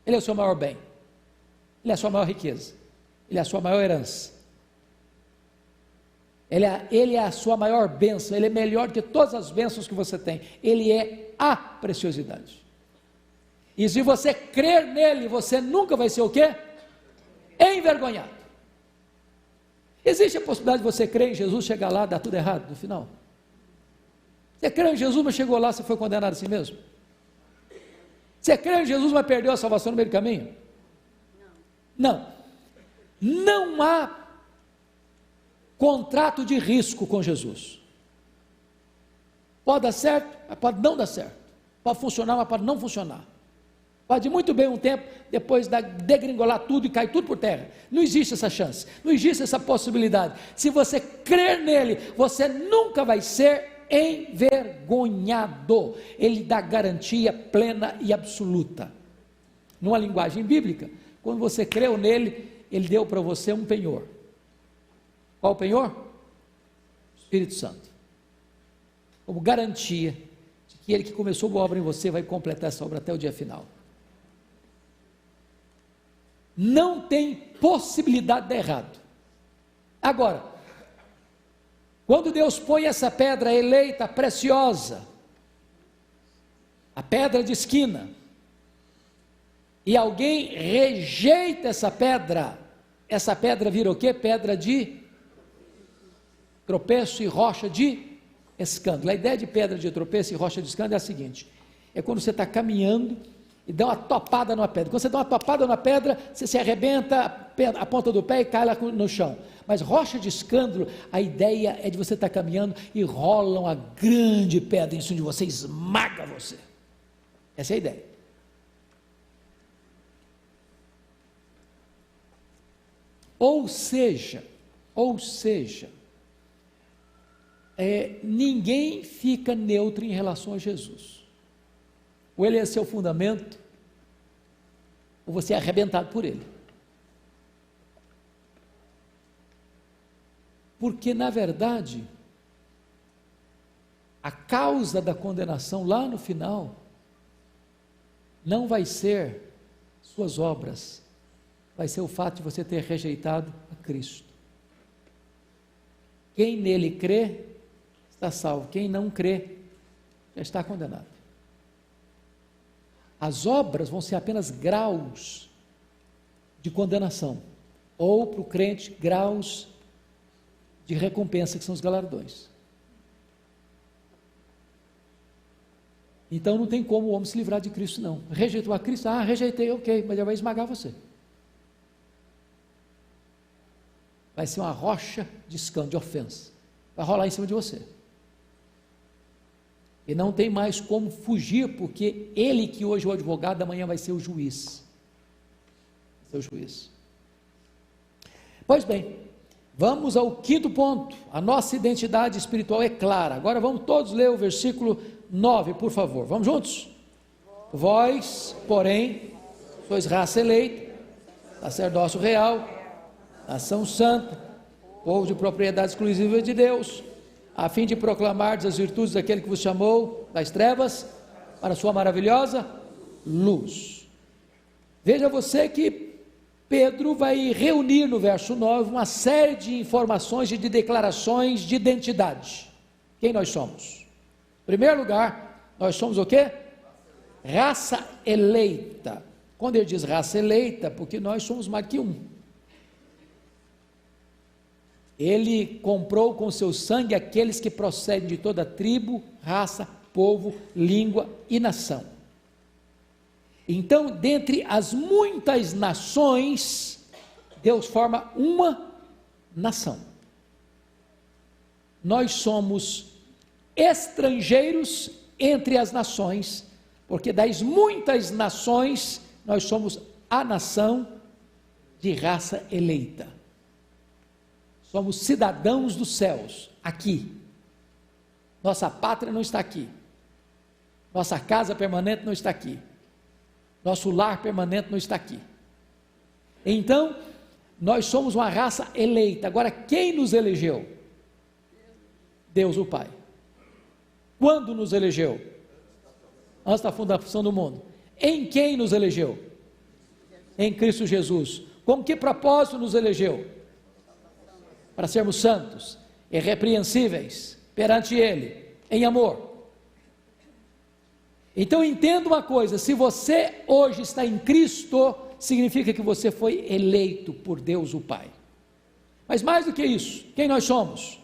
Ele é o seu maior bem, ele é a sua maior riqueza, ele é a sua maior herança, ele é a sua maior bênção, ele é melhor do que todas as bênçãos que você tem, ele é a preciosidade. E se você crer nele, você nunca vai ser o quê? Envergonhado. Existe a possibilidade de você crer em Jesus, chegar lá, dar tudo errado no final? Você crê em Jesus, mas chegou lá, você foi condenado assim mesmo? Você crê em Jesus, mas perdeu a salvação no meio do caminho? Não. Não há contrato de risco com Jesus. Pode dar certo, mas pode não dar certo. Pode funcionar, mas pode não funcionar. Pode muito bem um tempo, depois degringolar tudo e cair tudo por terra. Não existe essa chance, não existe essa possibilidade. Se você crer nele, você nunca vai ser envergonhado. Ele dá garantia plena e absoluta. Numa linguagem bíblica, quando você creu nele, ele deu para você um penhor. Qual o penhor? Espírito Santo. Como garantia de que ele que começou a boa obra em você vai completar essa obra até o dia final. Não tem possibilidade de dar errado. Agora, quando Deus põe essa pedra eleita, preciosa, a pedra de esquina, e alguém rejeita essa pedra vira o quê? Pedra de tropeço e rocha de escândalo. A ideia de pedra de tropeço e rocha de escândalo é a seguinte: é quando você está caminhando e dá uma topada numa pedra. Quando você dá uma topada na pedra, você se arrebenta a ponta do pé e cai lá no chão. Mas rocha de escândalo, a ideia é de você estar caminhando e rola uma grande pedra em cima de você, esmaga você. Essa é a ideia. Ou seja, ninguém fica neutro em relação a Jesus. Ou ele é seu fundamento, ou você é arrebentado por ele. Porque, na verdade, a causa da condenação lá no final não vai ser suas obras, vai ser o fato de você ter rejeitado a Cristo. Quem nele crê, está salvo. Quem não crê, já está condenado. As obras vão ser apenas graus de condenação, ou para o crente, graus de recompensa, que são os galardões. Então não tem como o homem se livrar de Cristo, não. Rejeitou a Cristo? Rejeitei, ok, mas ele vai esmagar você. Vai ser uma rocha de escândalo, de ofensa. Vai rolar em cima de você. E não tem mais como fugir, porque ele que hoje é o advogado, amanhã vai ser o juiz. Vai ser o juiz. Pois bem, vamos ao quinto ponto. A nossa identidade espiritual é clara. Agora vamos todos ler o versículo 9, por favor. Vamos juntos? Vós, porém, sois raça eleita, sacerdócio real, nação santa, povo de propriedade exclusiva de Deus, a fim de proclamar as virtudes daquele que vos chamou das trevas para a sua maravilhosa luz. Veja você que Pedro vai reunir no verso 9 uma série de informações e de declarações de identidade. Quem nós somos? Em primeiro lugar, nós somos o quê? Raça eleita. Quando ele diz raça eleita, porque nós somos mais que um. Ele comprou com seu sangue aqueles que procedem de toda tribo, raça, povo, língua e nação. Então, dentre as muitas nações, Deus forma uma nação. Nós somos estrangeiros entre as nações, porque das muitas nações, nós somos a nação de raça eleita. Somos cidadãos dos céus, aqui. Nossa pátria não está aqui. Nossa casa permanente não está aqui. Nosso lar permanente não está aqui. Então, nós somos uma raça eleita. Agora, quem nos elegeu? Deus o Pai. Quando nos elegeu? Antes da fundação do mundo. Em quem nos elegeu? Em Cristo Jesus. Com que propósito nos elegeu? Para sermos santos, irrepreensíveis perante Ele, em amor. Então entenda uma coisa: se você hoje está em Cristo, significa que você foi eleito por Deus o Pai. Mas mais do que isso, quem nós somos?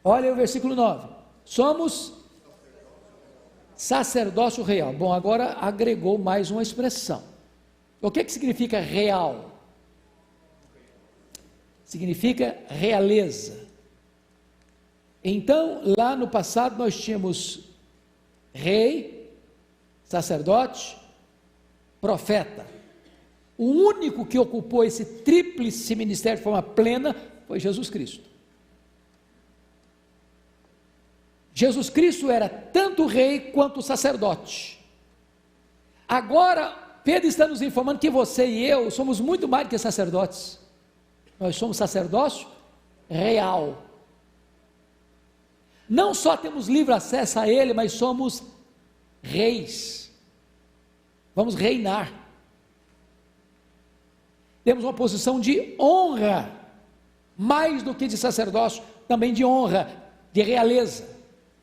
Olha o versículo 9: somos sacerdócio real. Bom, agora agregou mais uma expressão. O que significa real? Significa realeza. Então, lá no passado nós tínhamos rei, sacerdote, profeta. O único que ocupou esse tríplice ministério de forma plena foi Jesus Cristo. Jesus Cristo era tanto rei quanto sacerdote. Agora, Pedro está nos informando que você e eu somos muito mais do que sacerdotes. Nós somos sacerdócio real. Não só temos livre acesso a Ele, mas somos reis. Vamos reinar. Temos uma posição de honra, mais do que de sacerdócio, também de honra, de realeza.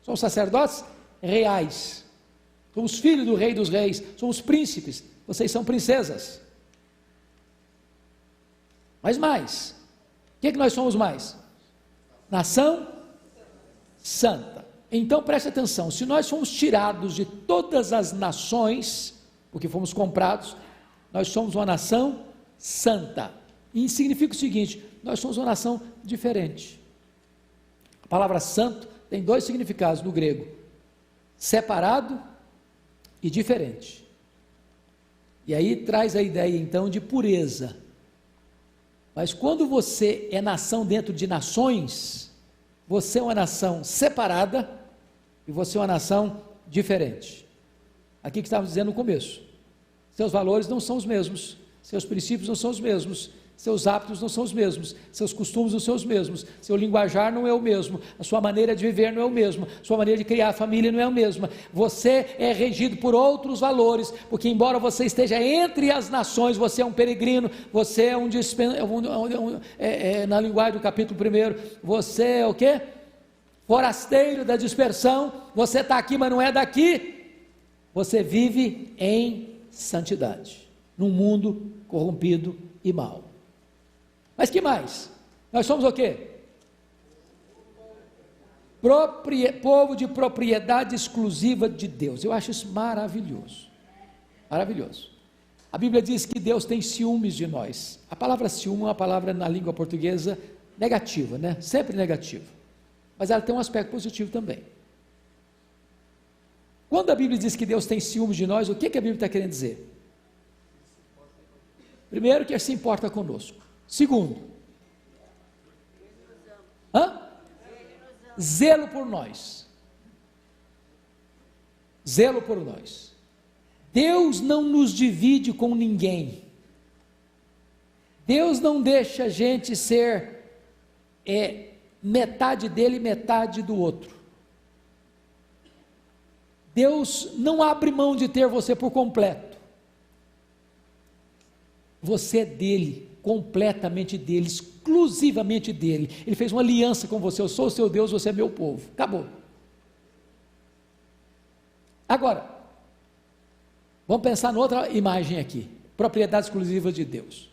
Somos sacerdotes reais. Somos filhos do Rei dos Reis. Somos príncipes. Vocês são princesas. Mas mais. O que nós somos mais? Nação santa. Então preste atenção. Se nós fomos tirados de todas as nações, porque fomos comprados, nós somos uma nação santa. E significa o seguinte: nós somos uma nação diferente. A palavra santo tem dois significados no grego: separado e diferente. E aí traz a ideia então de pureza. Mas quando você é nação dentro de nações, você é uma nação separada e você é uma nação diferente. Aqui que estávamos dizendo no começo: seus valores não são os mesmos, seus princípios não são os mesmos, seus hábitos não são os mesmos, seus costumes não são os mesmos, seu linguajar não é o mesmo, a sua maneira de viver não é o mesmo, a sua maneira de criar a família não é a mesma. Você é regido por outros valores, porque embora você esteja entre as nações, você é um peregrino, você é na linguagem do capítulo 1, você é o quê? Forasteiro da dispersão. Você está aqui, mas não é daqui. Você vive em santidade, num mundo corrompido e mau. Mas que mais? Nós somos o quê? Povo de propriedade exclusiva de Deus. Eu acho isso maravilhoso. Maravilhoso. A Bíblia diz que Deus tem ciúmes de nós. A palavra ciúme é uma palavra na língua portuguesa negativa, né? Sempre negativa. Mas ela tem um aspecto positivo também. Quando a Bíblia diz que Deus tem ciúmes de nós, o que a Bíblia está querendo dizer? Primeiro, que Ele se importa conosco. Segundo, zelo por nós. Zelo por nós. Deus não nos divide com ninguém. Deus não deixa a gente ser metade dele e metade do outro. Deus não abre mão de ter você por completo. Você é dele, completamente dele, exclusivamente dele. Ele fez uma aliança com você: eu sou o seu Deus, você é meu povo. Acabou. Agora, vamos pensar noutra imagem aqui: propriedade exclusiva de Deus.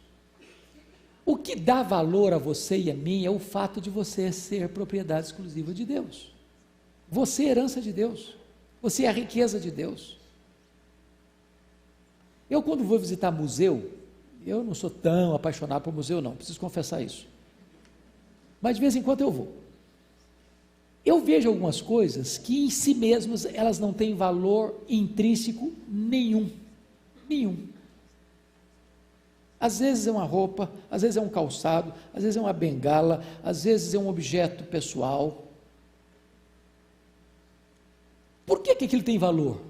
O que dá valor a você e a mim é o fato de você ser propriedade exclusiva de Deus. Você é herança de Deus. Você é a riqueza de Deus. Eu, quando vou visitar museu, eu não sou tão apaixonado por museu, não, preciso confessar isso. Mas de vez em quando eu vou. Eu vejo algumas coisas que em si mesmas elas não têm valor intrínseco nenhum. Nenhum. Às vezes é uma roupa, às vezes é um calçado, às vezes é uma bengala, às vezes é um objeto pessoal. Por que aquilo tem valor?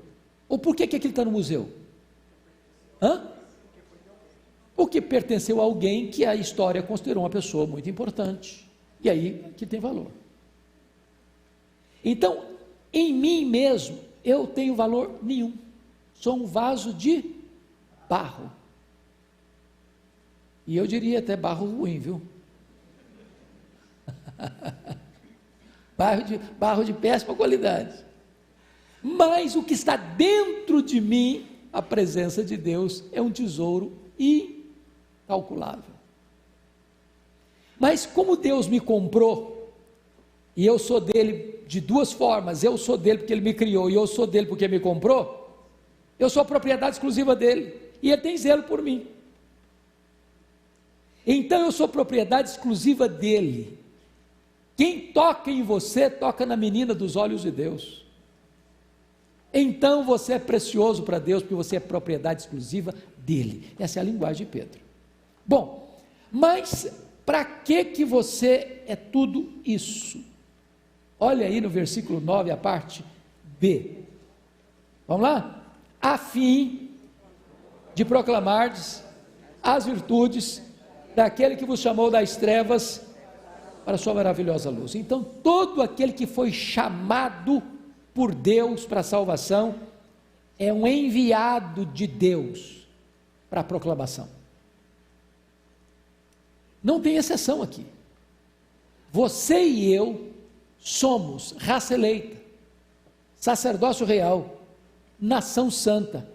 Ou por que aquilo está no museu? Porque pertenceu a alguém que a história considerou uma pessoa muito importante. E aí que tem valor. Então, em mim mesmo, eu tenho valor nenhum. Sou um vaso de barro. E eu diria até barro ruim, viu? barro de péssima qualidade. Mas o que está dentro de mim, a presença de Deus, é um tesouro incalculável. Mas como Deus me comprou, e eu sou dele de duas formas: eu sou dele porque ele me criou, e eu sou dele porque me comprou, eu sou propriedade exclusiva dele, e ele tem zelo por mim. Então eu sou propriedade exclusiva dele. Quem toca em você, toca na menina dos olhos de Deus. então você é precioso para Deus, porque você é propriedade exclusiva dele. Essa é a linguagem de Pedro. Bom, mas para que você é tudo isso? Olha aí no versículo 9, a parte B. Vamos lá? A fim de proclamardes as virtudes daquele que vos chamou das trevas para a sua maravilhosa luz. Então, todo aquele que foi chamado por Deus para a salvação é um enviado de Deus para a proclamação. Não tem exceção aqui. Você e eu somos raça eleita, sacerdócio real, nação santa,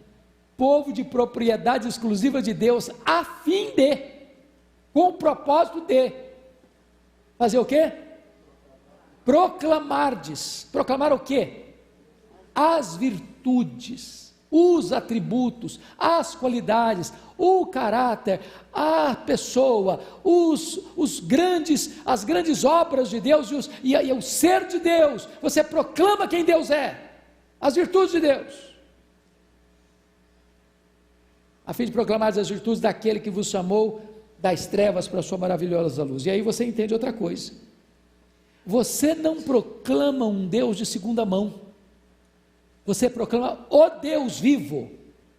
povo de propriedade exclusiva de Deus, a fim de, com o propósito de, fazer o quê? Proclamardes. Proclamar o quê? As virtudes, os atributos, as qualidades, o caráter, a pessoa, as grandes obras de Deus e o ser de Deus. Você proclama quem Deus é, as virtudes de Deus, a fim de proclamar as virtudes daquele que vos chamou das trevas para a sua maravilhosa luz. E aí você entende outra coisa: você não proclama um Deus de segunda mão, você proclama o Deus vivo,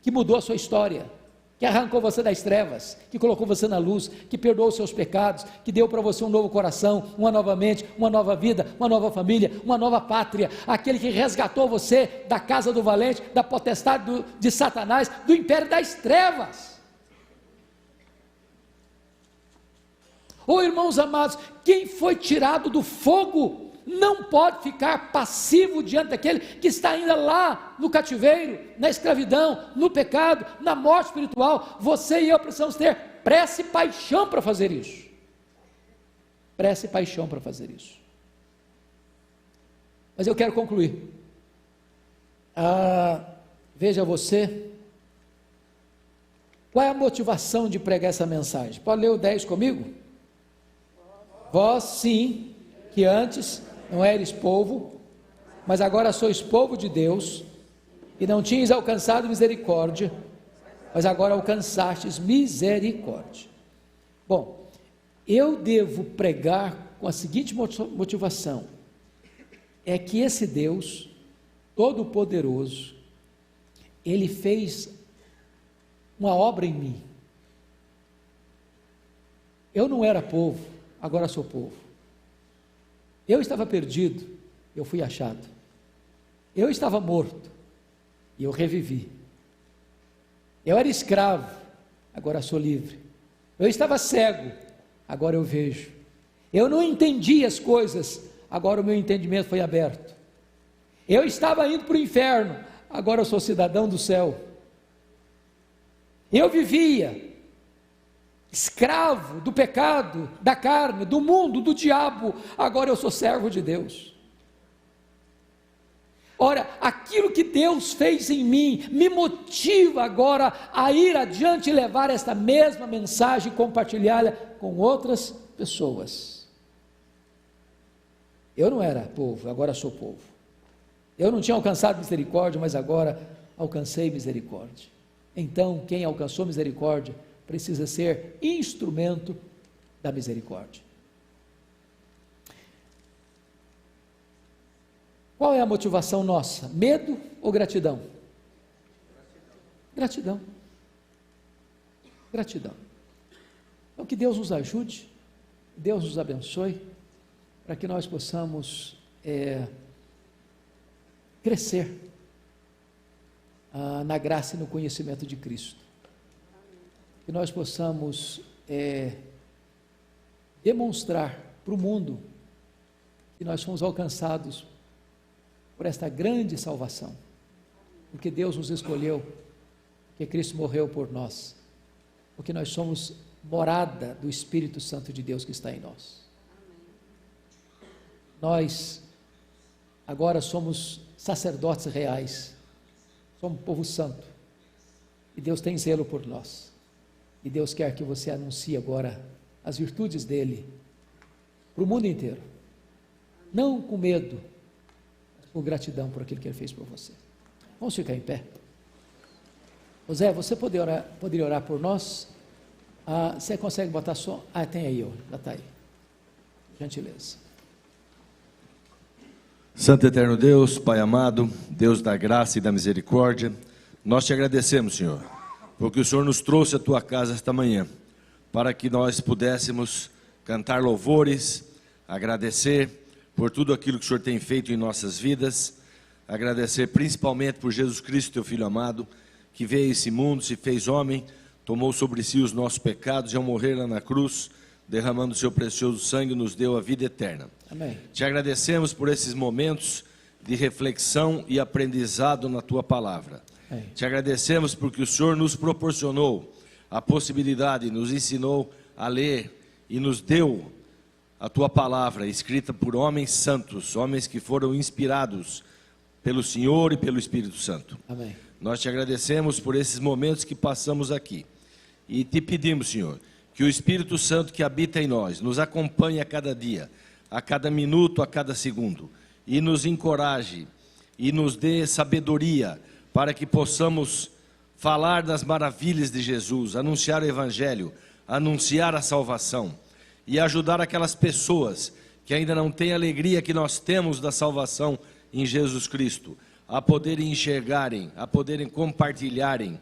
que mudou a sua história, que arrancou você das trevas, que colocou você na luz, que perdoou os seus pecados, que deu para você um novo coração, uma nova mente, uma nova vida, uma nova família, uma nova pátria, aquele que resgatou você da casa do valente, da potestade de Satanás, do império das trevas. Oh, irmãos amados, quem foi tirado do fogo não pode ficar passivo diante daquele que está ainda lá no cativeiro, na escravidão, no pecado, na morte espiritual. Você e eu precisamos ter pressa e paixão para fazer isso. Pressa e paixão para fazer isso. Mas eu quero concluir. Veja você, qual é a motivação de pregar essa mensagem? Pode ler o 10 comigo? Vós sim, que antes não eres povo, mas agora sois povo de Deus, e não tinhas alcançado misericórdia, mas agora alcançastes misericórdia. Bom, eu devo pregar com a seguinte motivação: é que esse Deus Todo-Poderoso, Ele fez uma obra em mim. Eu não era povo, agora sou povo. Eu estava perdido, eu fui achado. Eu estava morto, e eu revivi. Eu era escravo, agora sou livre. Eu estava cego, agora eu vejo. Eu não entendia as coisas, agora o meu entendimento foi aberto. Eu estava indo para o inferno, agora eu sou cidadão do céu. Eu vivia escravo do pecado, da carne, do mundo, do diabo, agora eu sou servo de Deus. Ora, aquilo que Deus fez em mim, me motiva agora a ir adiante e levar esta mesma mensagem e compartilhá-la com outras pessoas. Eu não era povo, agora sou povo. Eu não tinha alcançado misericórdia, mas agora alcancei misericórdia. Então, quem alcançou misericórdia precisa ser instrumento da misericórdia. Qual é a motivação nossa? Medo ou gratidão? Gratidão. Gratidão. Então que Deus nos ajude, Deus nos abençoe, para que nós possamos crescer na graça e no conhecimento de Cristo. Que nós possamos demonstrar para o mundo que nós fomos alcançados por esta grande salvação, porque Deus nos escolheu, porque Cristo morreu por nós, porque nós somos morada do Espírito Santo de Deus que está em nós. Nós agora somos sacerdotes reais, somos povo santo, e Deus tem zelo por nós. E Deus quer que você anuncie agora as virtudes dele para o mundo inteiro. Não com medo, mas com gratidão por aquilo que ele fez por você. Vamos ficar em pé. José, você poderia orar por nós? Você consegue botar som? Tem aí, já está aí. Gentileza. Santo Eterno Deus, Pai amado, Deus da graça e da misericórdia, nós te agradecemos, Senhor, porque o Senhor nos trouxe à tua casa esta manhã, para que nós pudéssemos cantar louvores, agradecer por tudo aquilo que o Senhor tem feito em nossas vidas, agradecer principalmente por Jesus Cristo, teu Filho amado, que veio a esse mundo, se fez homem, tomou sobre si os nossos pecados e ao morrer lá na cruz, derramando o seu precioso sangue, nos deu a vida eterna. Amém. Te agradecemos por esses momentos de reflexão e aprendizado na tua palavra. Amém. Te agradecemos porque o Senhor nos proporcionou a possibilidade, nos ensinou a ler e nos deu a tua palavra escrita por homens santos, homens que foram inspirados pelo Senhor e pelo Espírito Santo. Amém. Nós te agradecemos por esses momentos que passamos aqui e te pedimos, Senhor, que o Espírito Santo que habita em nós nos acompanhe a cada dia, a cada minuto, a cada segundo, e nos encoraje e nos dê sabedoria para que possamos falar das maravilhas de Jesus, anunciar o Evangelho, anunciar a salvação e ajudar aquelas pessoas que ainda não têm a alegria que nós temos da salvação em Jesus Cristo, a poderem enxergarem, a poderem compartilharem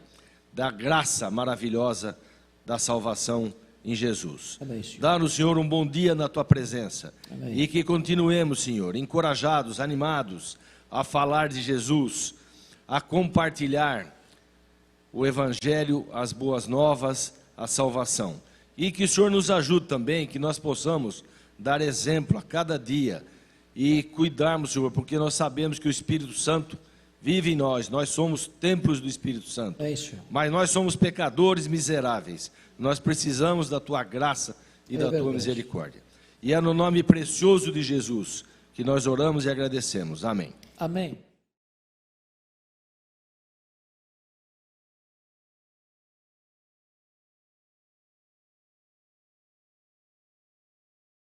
da graça maravilhosa da salvação em Jesus. Amém, Senhor. Dá-nos, Senhor, um bom dia na tua presença. Amém. E que continuemos, Senhor, encorajados, animados a falar de Jesus, a compartilhar o Evangelho, as boas novas, a salvação. E que o Senhor nos ajude também, que nós possamos dar exemplo a cada dia e cuidarmos, Senhor, porque nós sabemos que o Espírito Santo vive em nós, nós somos templos do Espírito Santo, mas nós somos pecadores miseráveis, nós precisamos da tua graça e da tua misericórdia. E é no nome precioso de Jesus que nós oramos e agradecemos. Amém. Amém.